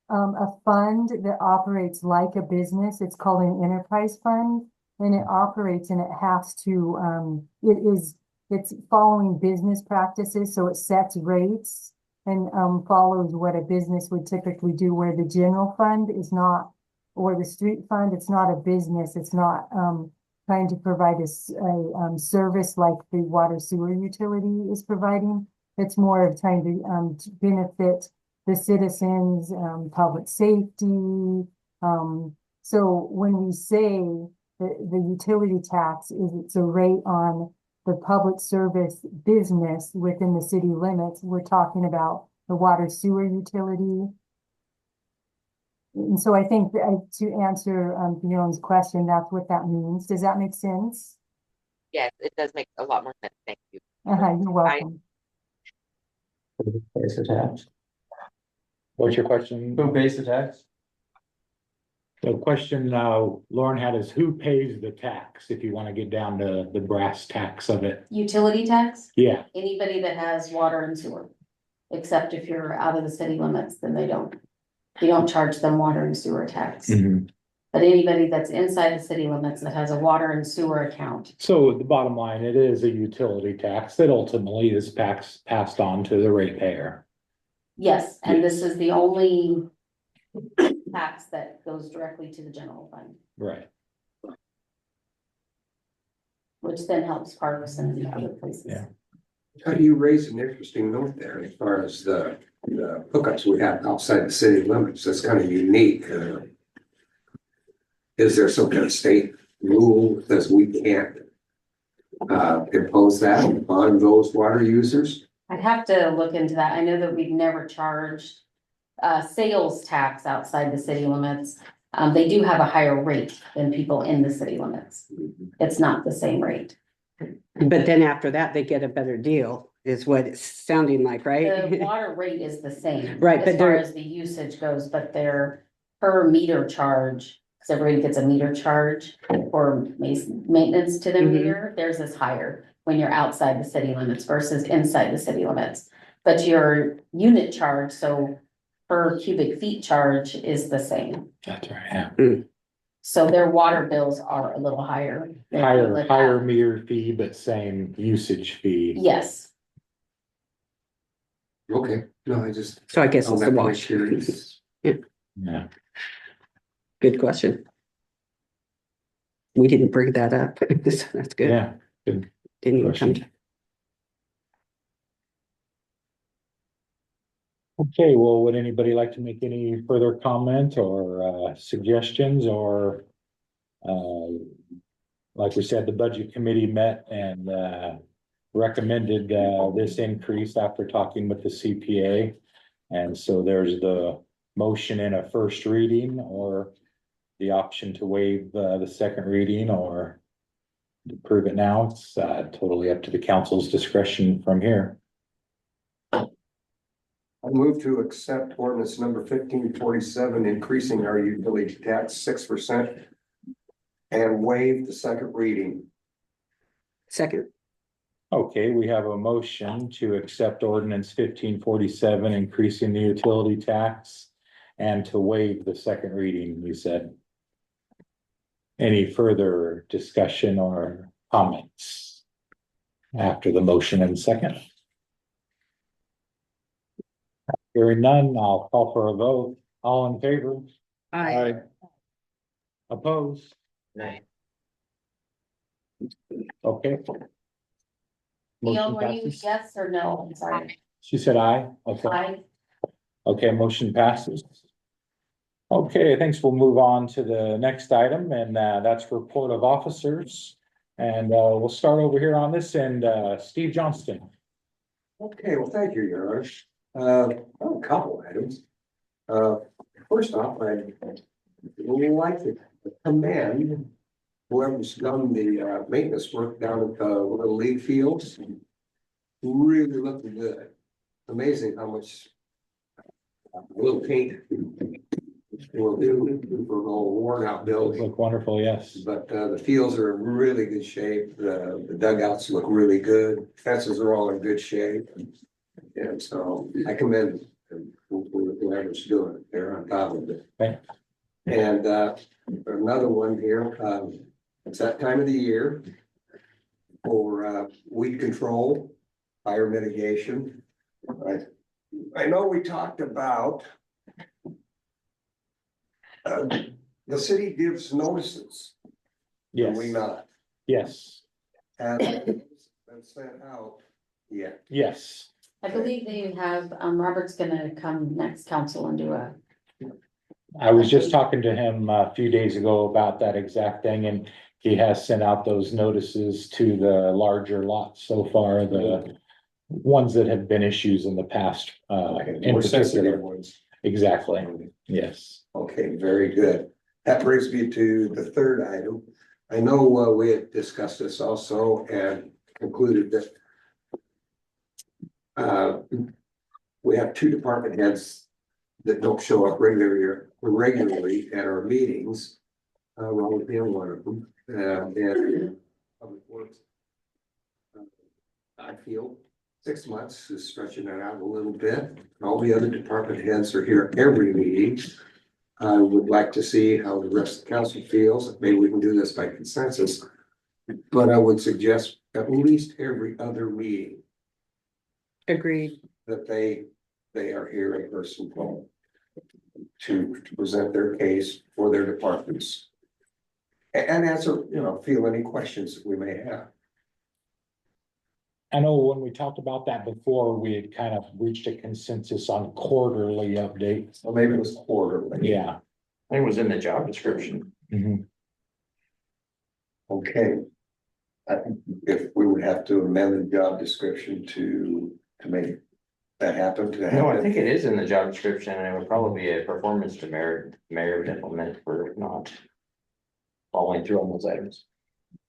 F: a fund that operates like a business. It's called an enterprise fund, and it operates and it has to, it's following business practices, so it sets rates and follows what a business would typically do, where the general fund is not, or the street fund, it's not a business. It's not trying to provide a service like the water sewer utility is providing. It's more of trying to benefit the citizens, public safety. So when we say the utility tax it's a rate on the public service business within the city limits, we're talking about the water sewer utility. And so I think that, to answer Fiona's question, that's what that means. Does that make sense?
J: Yes, it does make a lot more sense. Thank you.
F: You're welcome.
K: Who pays the tax?
C: What's your question?
K: Who pays the tax?
C: The question Lauren had is who pays the tax, if you want to get down to the brass tacks of it.
D: Utility tax?
C: Yeah.
D: Anybody that has water and sewer, except if you're out of the city limits, then they don't. You don't charge them water and sewer tax.
C: Mm-hmm.
D: But anybody that's inside the city limits that has a water and sewer account.
C: So the bottom line, it is a utility tax that ultimately is passed on to the ratepayer.
D: Yes, and this is the only tax that goes directly to the general fund,
C: Right.
D: which then helps Parks and the other places.
C: Yeah.
H: You raised an interesting note there as far as the hookups we have outside the city limits. That's kind of unique. Is there some kind of state rule that says we can't impose that on those water users?
D: I'd have to look into that. I know that we've never charged sales tax outside the city limits. They do have a higher rate than people in the city limits. It's not the same rate.
A: But then after that, they get a better deal, is what it's sounding like,
D: The
A: right?
D: water rate is the same.
A: Right,
D: As
A: but
D: far
A: they're-
D: as the usage goes, but their per meter charge, because everybody gets a meter charge for maintenance to their
A: Mhm.
D: meter, theirs is higher when you're outside the city limits versus inside the city limits. But your unit charge, so per cubic feet charge is the same.
C: That's right, yeah.
D: So their water bills are a little higher. than
C: Higher,
D: people that
C: higher
D: have-
C: meter fee, but same usage fee.
D: Yes,
H: Okay, no, I just.
A: So I guess
H: Oh,
A: it's the
H: that makes
A: wash.
H: curious.
C: Yeah.
A: Good question. We didn't bring that up. So that's good.
C: Yeah, good.
A: Didn't even come
C: question. Okay, well, would anybody like to make any further comment or suggestions or like we said, the budget committee met and recommended this increase after talking with the CPA. And so there's the motion in a first reading or the option to waive the second reading or approve it now. It's totally up to the council's discretion from here.
H: I move to accept ordinance number 1547, increasing our utility tax 6% and waive the second reading.
A: Second,
C: Okay, we have a motion to accept ordinance 1547, increasing the utility tax and to waive the second reading, you said. Any further discussion or comments after the motion and second? Hearing none, I'll call for a vote. All in favor?
A: I,
C: Opposed?
K: Nay.
C: Okay.
D: Neil,
C: Motion
D: were you
C: passes.
D: yes or no? I'm sorry.
C: She said aye. Okay.
D: I,
C: Okay, motion passes. Okay, thanks. We'll move on to the next item and that's report of officers. And we'll start over here on this end, Steve Johnston.
H: Okay, well, thank you, Your Honor. A couple items. First off, I would like to commend whoever's done the maintenance work down at the Little League fields. Really looking good. Amazing how much little paint will do for an old worn out
C: Those
H: building.
C: look wonderful, yes.
H: But the fields are in really good shape. The dugouts look really good. Fences are all in good shape. And so I commend whoever's doing it. They're on top of it.
C: Okay.
H: And another one here, it's that time of the year for weed control, fire mitigation. I know we talked about the city gives notices. Do
C: Yes,
H: we not?
C: yes,
H: And been sent out yet.
C: yes.
D: I believe that you have, Robert's gonna come next council and do a,
C: I was just talking to him a few days ago about that exact thing and he has sent out those notices to the larger lots so far, the ones that have been issues in the past, in
H: More sensitive
C: particular.
H: ones.
C: Exactly, yes.
H: Okay, very good. That brings me to the third item. I know we had discussed this also and concluded that we have two department heads that don't show up regularly at our meetings. Robert being one of them, and Public Works. I feel 6 months is stretching it out a little bit. All the other department heads are here every meeting. I would like to see how the rest of the council feels. Maybe we can do this by consensus. But I would suggest at least every other meeting
A: agreed.
H: that they are here in person to present their case for their departments. And answer, field any questions that we may have.
C: I know when we talked about that before, we had kind of reached a consensus on quarterly updates.
H: So maybe it was quarterly.
C: Yeah.
K: I think it was in the job description.
C: Mhm.
H: Okay. I think if we would have to amend the job description to make that happen, to have
K: No, I
H: it-
K: think it is in the job description and it would probably be a performance to mayor would implement for not following through on those items.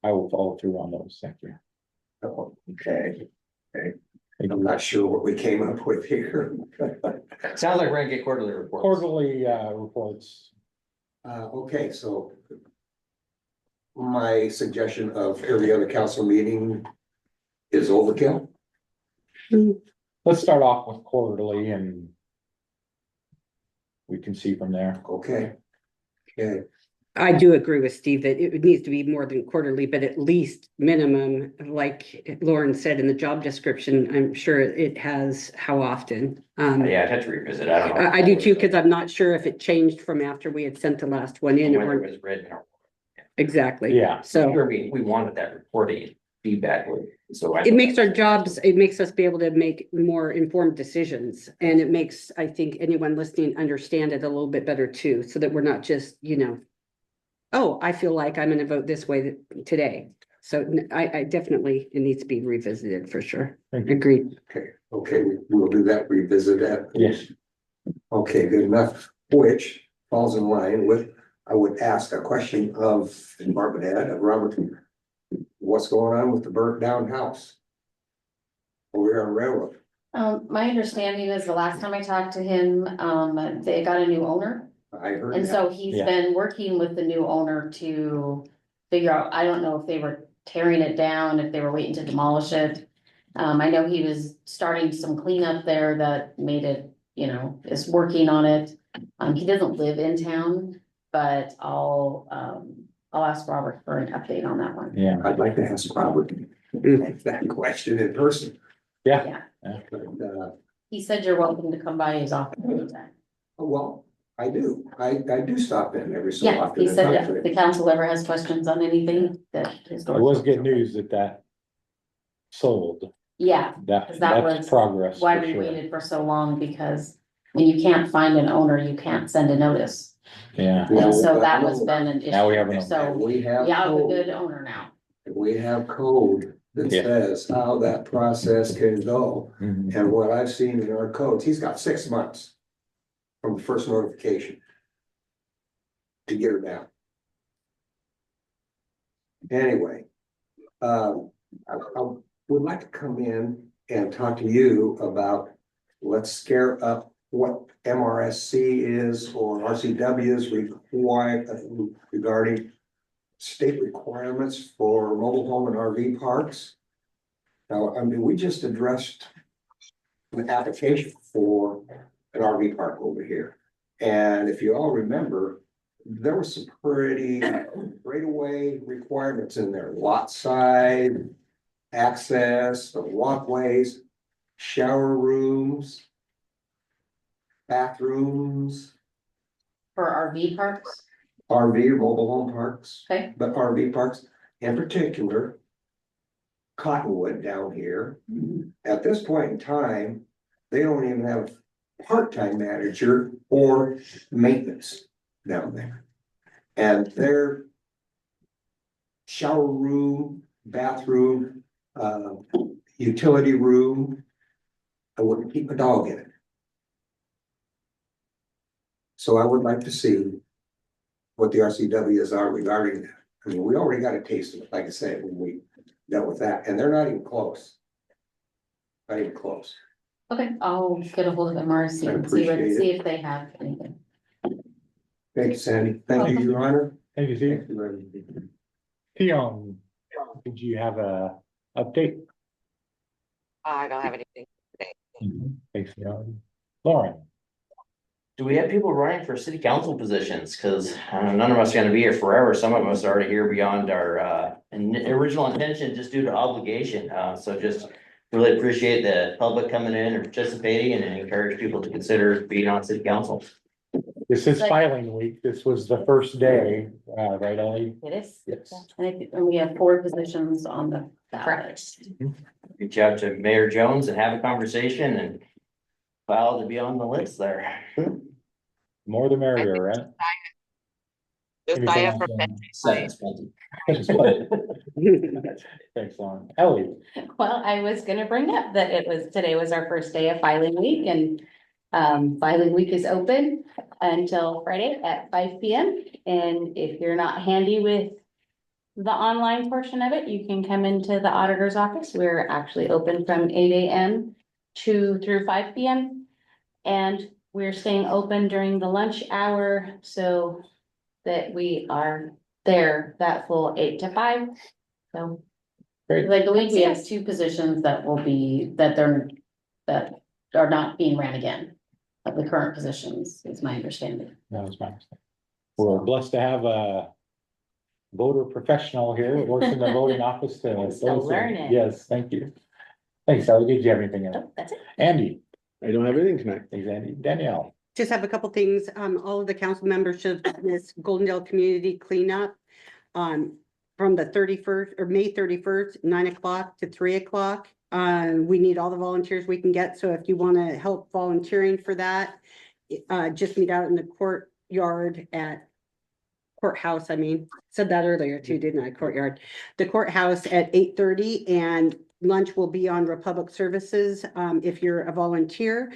C: I will follow through on those, thank you.
H: Oh, okay, I'm not sure what we came up with here.
K: Sounds like we're gonna get quarterly reports.
C: Quarterly, reports.
H: Okay, so my suggestion of every other council meeting is overkill.
C: Let's start off with quarterly and we can see from there.
H: Okay. Okay,
A: I do agree with Steve that it needs to be more than quarterly, but at least minimum, like Lauren said in the job description, I'm sure it has how often.
K: Yeah, I'd have to revisit. I don't know.
A: I do too, because I'm not sure if it changed from after we had sent the last one in.
K: Whether
A: or
K: it was written or.
A: Exactly.
C: Yeah.
A: So
K: Sure, we wanted that reporting feedback, so.
A: it makes our jobs, it makes us be able to make more informed decisions. And it makes, I think, anyone listening understand it a little bit better too, so that we're not just, oh, I feel like I'm gonna vote this way today. So I definitely, it needs to be revisited for sure.
C: Thank you.
A: Agreed.
H: okay, we'll do that, revisit that.
C: Yes.
H: Okay, good enough, which falls in line with, I would ask a question of department head of Robert. What's going on with the burnt down house? Over here on Railroad.
D: My understanding is the last time I talked to him, they got a new owner.
H: I heard
D: And
H: that.
D: so he's
C: Yeah.
D: been working with the new owner to figure out, I don't know if they were tearing it down, if they were waiting to demolish it. I know he was starting some cleanup there that made it, is working on it. He doesn't live in town, but I'll ask Robert for an update on that one.
C: Yeah.
H: I'd like to ask Robert that question in person.
C: Yeah.
H: But,
D: He said you're welcome to come by his office anytime.
H: well, I do. I do stop in every so
D: Yeah,
H: often.
D: he
H: and
D: said
H: talk
D: if
H: to
D: the
H: him.
D: council ever has questions on anything, that his
C: It
D: doors.
C: was good news that sold.
D: Yeah, 'cause that
C: That's
D: was
C: progress.
D: why
C: for
D: we
C: sure.
D: waited for so long, because when you can't find an owner, you can't send a notice.
C: Yeah.
H: Yeah,
D: And so
H: well,
D: that
H: I
D: was
H: know.
D: been an
C: Now we have
D: issue,
C: an
D: so
H: We have.
D: you have a
H: code.
D: good owner now.
H: We have code that
C: Yeah.
H: says how that process can go.
C: Mhm.
H: And what I've seen in our codes, he's got 6 months from the first notification to get her down. Anyway, I would like to come in and talk to you about, let's scare up what MRSC is or RCW is required regarding state requirements for mobile home and RV parks. Now, I mean, we just addressed an application for an RV park over here. And if you all remember, there were some pretty right away requirements in there, lot size, access, the walkways, shower rooms, bathrooms,
D: For RV parks,
H: RV or mobile home parks.
D: Okay.
H: But RV parks in particular. Cottonwood down here, at this point in time, they don't even have a part-time manager or maintenance down there. And their shower room, bathroom, utility room, I wouldn't keep a dog in it. So I would like to see what the RCWs are regarding that. I mean, we already got a taste of it, like I said, when we dealt with that, and they're not even close. Not even close.
D: okay, I'll get a hold of MRC
H: I
D: and
H: appreciate it.
D: see if they have anything.
H: Thank you, Sandy. Thank you, Your Honor.
C: Thank you, Steve.
H: Thank you very much.
C: Theon, did you have a update?
J: I don't have anything today.
C: Thanks, Theon. Lauren?
K: Do we have people running for city council positions? Cause none of us are gonna be here forever. Some of us are already here beyond our original intention, just due to obligation. So just really appreciate the public coming in and participating and encourage people to consider being on city council.
C: This is filing week. This was the first day, right, Ellie?
D: It is.
C: Yes.
D: And we have 4 positions on the ballot.
K: Reach out to Mayor Jones and have a conversation and file to be on the list there.
C: More the merrier, right? Anything
J: Josiah
C: else,
J: from
C: Lauren?
K: Seven's plenty.
C: Thanks, Lauren. Ellie,
D: Well, I was gonna bring up that today was our first day of filing week and filing week is open until Friday at 5 p.m. And if you're not handy with the online portion of it, you can come into the auditor's office. We're actually open from 8 a.m. through 5 p.m. And we're staying open during the lunch hour so that we are there that full 8 to 5. So.
C: Great.
D: I believe we have 2 positions that are not being ran again. Of the current positions, is my understanding.
C: that was my mistake. We're blessed to have a voter professional here that works in the voting office.
D: Still learning.
C: Yes, thank you. Thanks, Ellie. Did you have anything else?
D: Oh, that's it.
C: Andy?
I: I don't have anything tonight.
C: Thanks, Andy. Danielle?
A: Just have a couple things. All of the council members should have done this Goldendale Community Cleanup. From the 31st or May 31st, 9 o'clock to 3 o'clock. We need all the volunteers we can get. So if you want to help volunteering for that, just meet out in the courtyard at courthouse. Said that earlier too, didn't I? Courtyard. The courthouse at 8:30 and lunch will be on Republic Services. If you're a volunteer,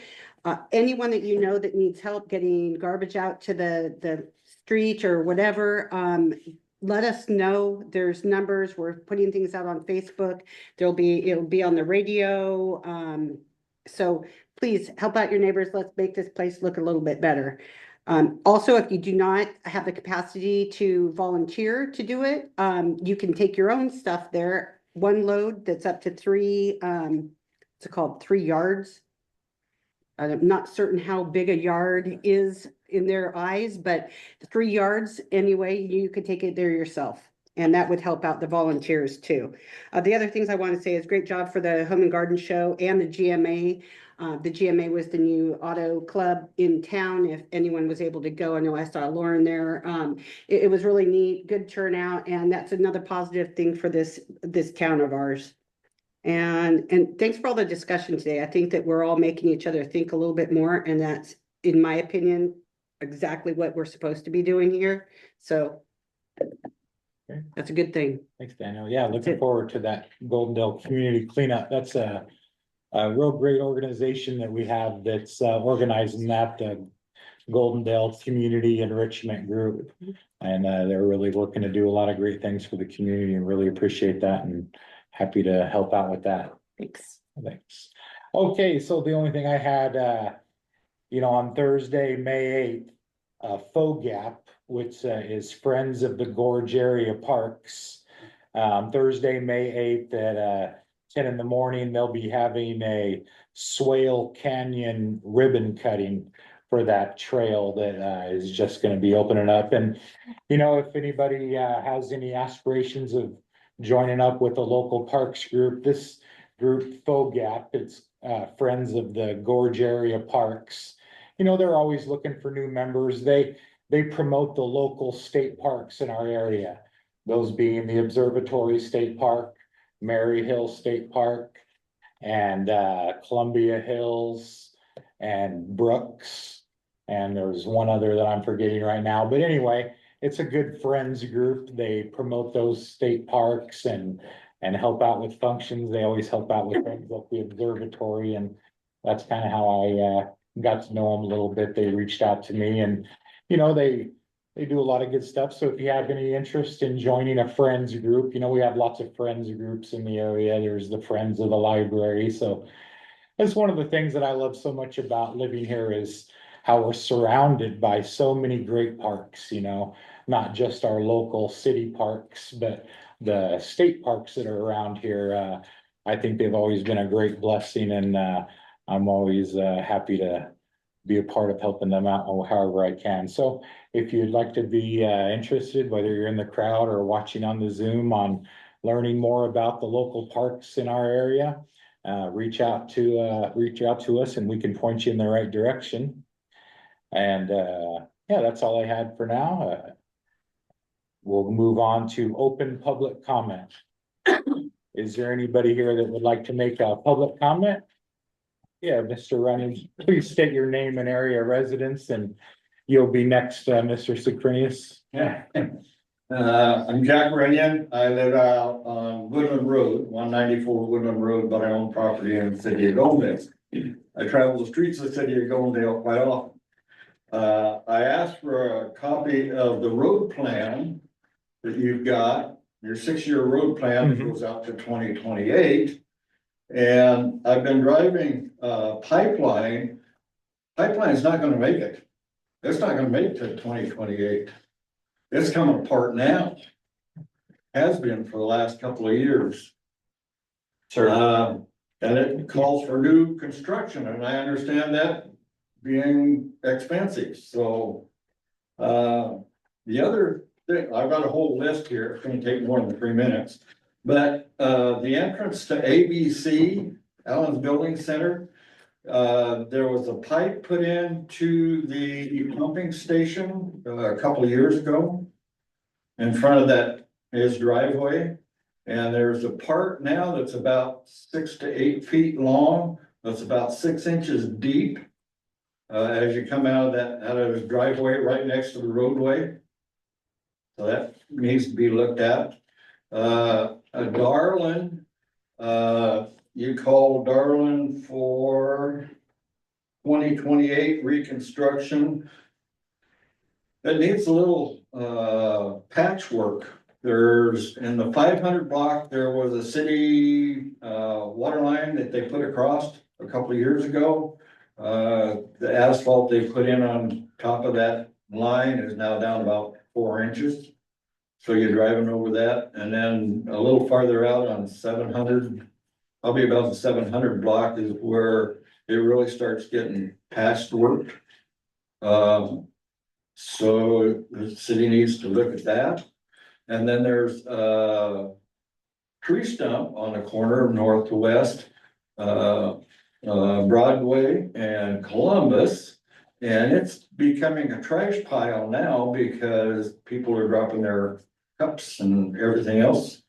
A: anyone that you know that needs help getting garbage out to the street or whatever, let us know. There's numbers. We're putting things out on Facebook. It'll be on the radio. So please help out your neighbors. Let's make this place look a little bit better. Also, if you do not have the capacity to volunteer to do it, you can take your own stuff there. One load that's up to 3, what's it called, 3 yards. I'm not certain how big a yard is in their eyes, but 3 yards anyway, you could take it there yourself. And that would help out the volunteers too. The other things I want to say is great job for the Home and Garden Show and the GMA. The GMA was the new auto club in town. If anyone was able to go, I know I saw Lauren there. It was really neat, good turnout, and that's another positive thing for this town of ours. And thanks for all the discussion today. I think that we're all making each other think a little bit more, and that's, in my opinion, exactly what we're supposed to be doing here. So
C: Okay.
A: that's a good thing.
C: Thanks, Daniel. Yeah, looking
A: it.
C: forward to that Goldendale Community Cleanup. That's a real great organization that we have that's organizing that, Goldendale Community Enrichment Group. And they're really working to do a lot of great things for the community and really appreciate that and happy to help out with that.
D: Thanks.
C: Thanks. Okay, so the only thing I had, on Thursday, May 8th, FOGAP, which is Friends of the Gorge Area Parks. Thursday, May 8th at 10 in the morning, they'll be having a Swale Canyon ribbon cutting for that trail that is just going to be opening up. And, if anybody has any aspirations of joining up with a local parks group, this group FOGAP, it's Friends of the Gorge Area Parks. They're always looking for new members. They promote the local state parks in our area. Those being the Observatory State Park, Mary Hill State Park, and Columbia Hills, and Brooks. And there's one other that I'm forgetting right now. But anyway, it's a good friends group. They promote those state parks and help out with functions. They always help out with things like the observatory. And that's kind of how I got to know them a little bit. They reached out to me and, they do a lot of good stuff. So if you have any interest in joining a friends group, we have lots of friends groups in the area. There's the Friends of the Library. So that's one of the things that I love so much about living here is how we're surrounded by so many great parks, not just our local city parks, but the state parks that are around here. I think they've always been a great blessing, and I'm always happy to be a part of helping them out however I can. So if you'd like to be interested, whether you're in the crowd or watching on the Zoom on learning more about the local parks in our area, reach out to us and we can point you in the right direction. And that's all I had for now. We'll move on to open public comment. Is there anybody here that would like to make a public comment? Yeah, Mr. Running, please state your name and area of residence and You'll be next, Mr. Sukrenius.
N: Yeah. I'm Jack Rennion. I live out on Woodland Road, 194 Woodland Road, but I own property in the city of Goldsdale. I travel the streets of the city of Goldsdale quite often. I asked for a copy of the road plan that you've got. Your 6-year road plan that goes out to 2028. And I've been driving Pipeline. Pipeline's not gonna make it. It's not gonna make it to 2028. It's coming apart now. Has been for the last couple of years.
K: Sure.
N: And it calls for new construction, and I understand that being expensive, so. The other thing, I've got a whole list here, it's gonna take more than 3 minutes. But, the entrance to ABC, Allen's Building Center. There was a pipe put in to the pumping station a couple of years ago. In front of that is driveway. And there's a part now that's about 6 to 8 feet long, that's about 6 inches deep. As you come out of his driveway right next to the roadway. So that needs to be looked at. Darlin, you call Darlin for 2028 reconstruction. It needs a little patchwork. There's in the 500 block, there was a city water line that they put across a couple of years ago. The asphalt they put in on top of that line is now down about 4 inches. So you're driving over that, and then a little farther out on 700, probably about the 700 block is where it really starts getting patchwork. So the city needs to look at that. And then there's a tree stump on the corner of north to west, Broadway and Columbus. And it's becoming a trash pile now because people are dropping their cups and everything else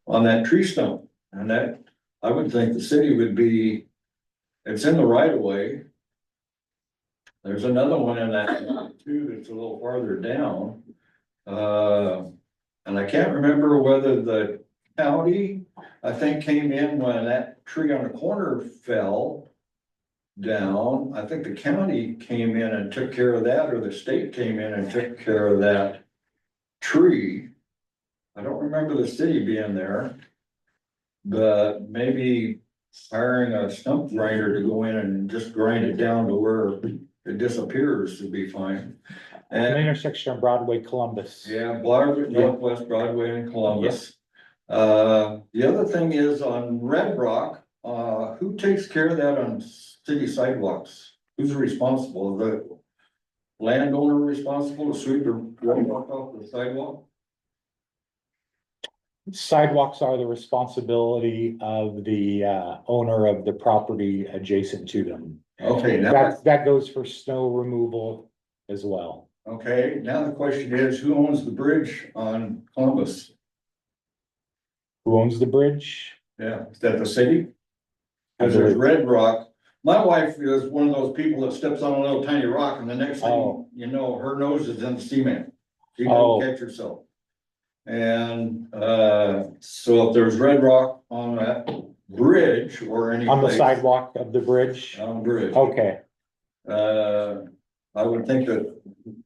N: on that tree stump. And that, I would think the city would be, it's in the right of way. There's another one in that too, that's a little farther down. And I can't remember whether the county, I think, came in when that tree on the corner fell down. I think the county came in and took care of that, or the state came in and took care of that tree. I don't remember the city being there. But maybe hiring a stump grinder to go in and just grind it down to where it disappears would be fine.
C: An
N: And
C: intersection of Broadway, Columbus.
N: yeah, Northwest Broadway and Columbus. The other thing is on Red Rock, who takes care of that on city sidewalks? Who's responsible? The landowner responsible to sweep the Red Rock off the sidewalk?
C: Sidewalks are the responsibility of the owner of the property adjacent to them.
N: Okay, now,
C: That goes for snow removal as well.
N: okay, now the question is, who owns the bridge on Columbus?
C: Who owns the bridge?
N: Yeah, is that the city? Cause there's Red Rock. My wife is one of those people that steps on a little tiny rock and the next thing
C: Oh.
N: you know, her nose is in the cement. She
C: Oh.
N: don't catch herself. And, so if there's Red Rock on that bridge or any
C: On the
N: place-
C: sidewalk of the bridge?
N: On the bridge.
C: Okay,
N: I would think that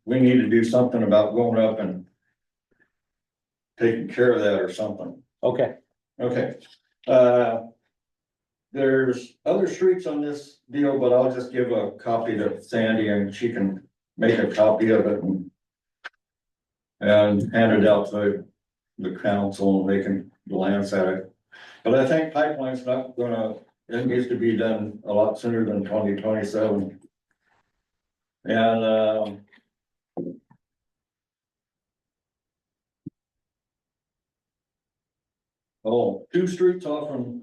N: we need to do something about going up and taking care of that or something.
C: okay.
N: Okay, there's other streets on this deal, but I'll just give a copy to Sandy and she can make a copy of it and hand it out to the council and they can glance at it. But I think pipeline's not gonna, it needs to be done a lot sooner than 2027. And, oh, 2 streets off from,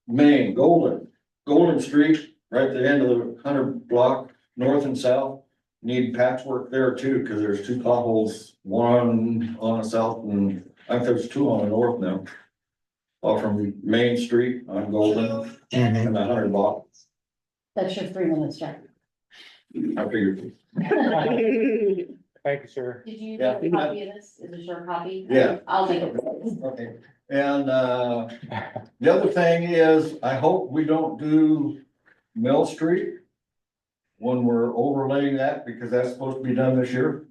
N: Main, Golden Street, right at the end of the 100 block, north and south. Need patchwork there too, because there's 2 potholes, one on the south and I think there's 2 on the north now. Off from Main Street on Golden and the 100 block.
D: That's your 3 minutes, Jack.
N: I figured.
C: Thank you, sir.
D: Did you
N: Yeah.
D: get a copy of this? Is this your copy?
N: Yeah.
D: I'll make it.
N: Okay, and, the other thing is, I hope we don't do Mill Street when we're overlaying that, because that's supposed to be done this year.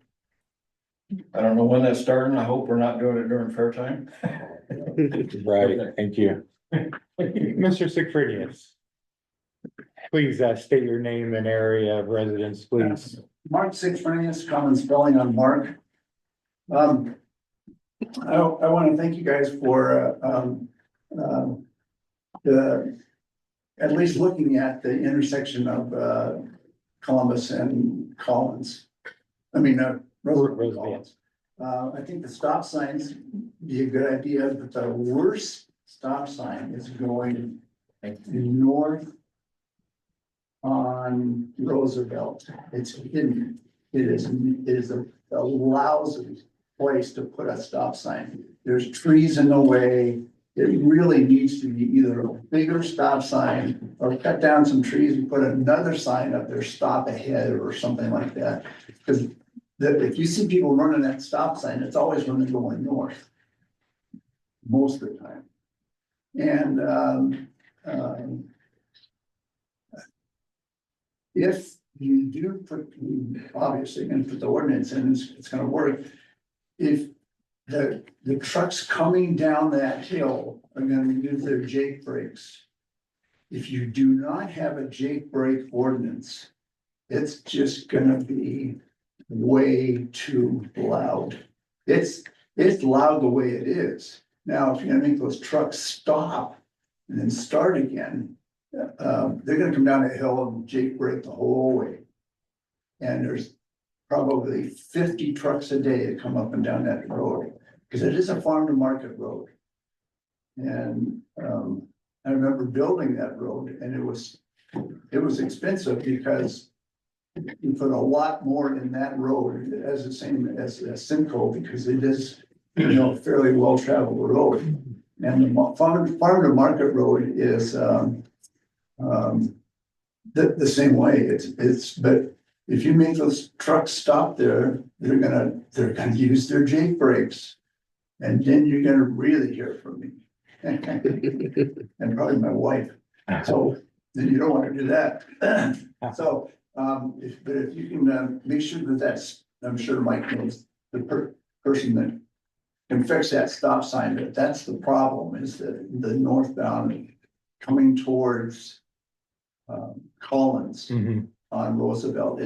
N: I don't know when that's starting. I hope we're not doing it during fair time.
C: Right, thank you. Mr. Sigfridius. Please, state your name and area of residence, please.
O: Mark Sigfridius, common spelling on Mark. I want to thank you guys for, at least looking at the intersection of, Columbus and Collins. I mean, Roosevelt and Collins. I think the stop signs be a good idea, but the worst stop sign is going north on Roosevelt. It's hidden. It is a lousy place to put a stop sign. There's trees in the way. It really needs to be either a bigger stop sign or cut down some trees and put another sign up there, stop ahead or something like that. Because if you see people running that stop sign, it's always when they're going north. Most of the time. And if you do put, obviously gonna put the ordinance in, it's gonna work. If the trucks coming down that hill are gonna use their Jake brakes. If you do not have a Jake brake ordinance, it's just gonna be way too loud. It's loud the way it is. Now, if you're gonna make those trucks stop and then start again, they're gonna come down that hill and Jake brake the whole way. And there's probably 50 trucks a day that come up and down that road, because it is a farm to market road. And I remember building that road, and it was expensive because you put a lot more in that road as the same as Simcoe, because it is, a fairly well-traveled road. And the farm to market road is the same way. But if you make those trucks stop there, they're gonna use their Jake brakes. And then you're gonna really hear from me. And probably my wife. So then you don't wanna do that. So, but if you can, make sure that's, I'm sure Mike knows the person that can fix that stop sign, but that's the problem, is that the northbound coming towards Collins on Roosevelt,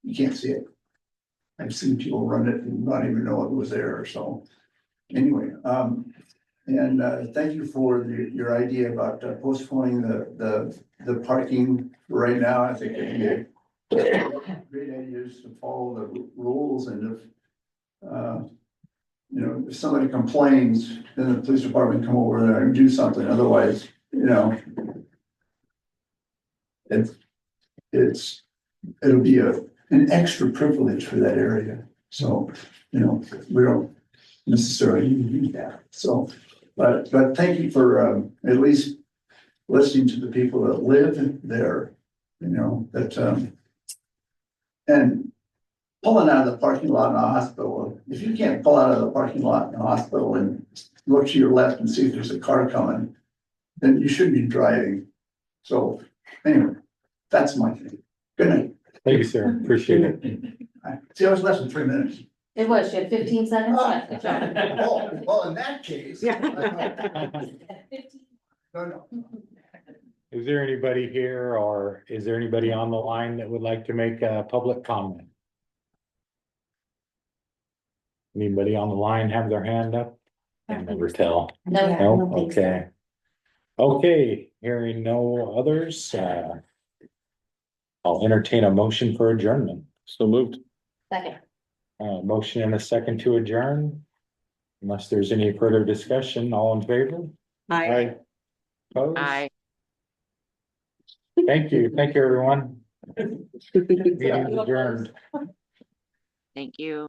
O: you can't see it. I've seen people run it and not even know it was there, so. Anyway, and thank you for your idea about postponing the parking right now. I think it'd be a great idea is to follow the rules, and if somebody complains, then the police department come over there and do something. Otherwise, it'll be an extra privilege for that area. So, we don't necessarily need that. So, but thank you for at least listening to the people that live there, and pulling out of the parking lot in a hospital. If you can't pull out of the parking lot in a hospital and look to your left and see if there's a car coming, then you shouldn't be driving. So anyway, that's my thing. Good night.
C: Thank you, sir. Appreciate it.
O: See, I was less than 3 minutes.
D: It was, you had 15 seconds. Yeah, good job.
O: Well, in that case. No.
C: Is there anybody here, or is there anybody on the line that would like to make a public comment? Anybody on the line have their hand up? I can never tell.
D: No,
C: No, okay. Okay, hearing no others, I'll entertain a motion for adjournment.
I: So moved.
D: second.
C: Motion and a second to adjourn. Unless there's any further discussion, all in favor?
A: Aye.
C: Opposed?
J: Aye.
C: Thank you, everyone. Meeting adjourned.
J: Thank you.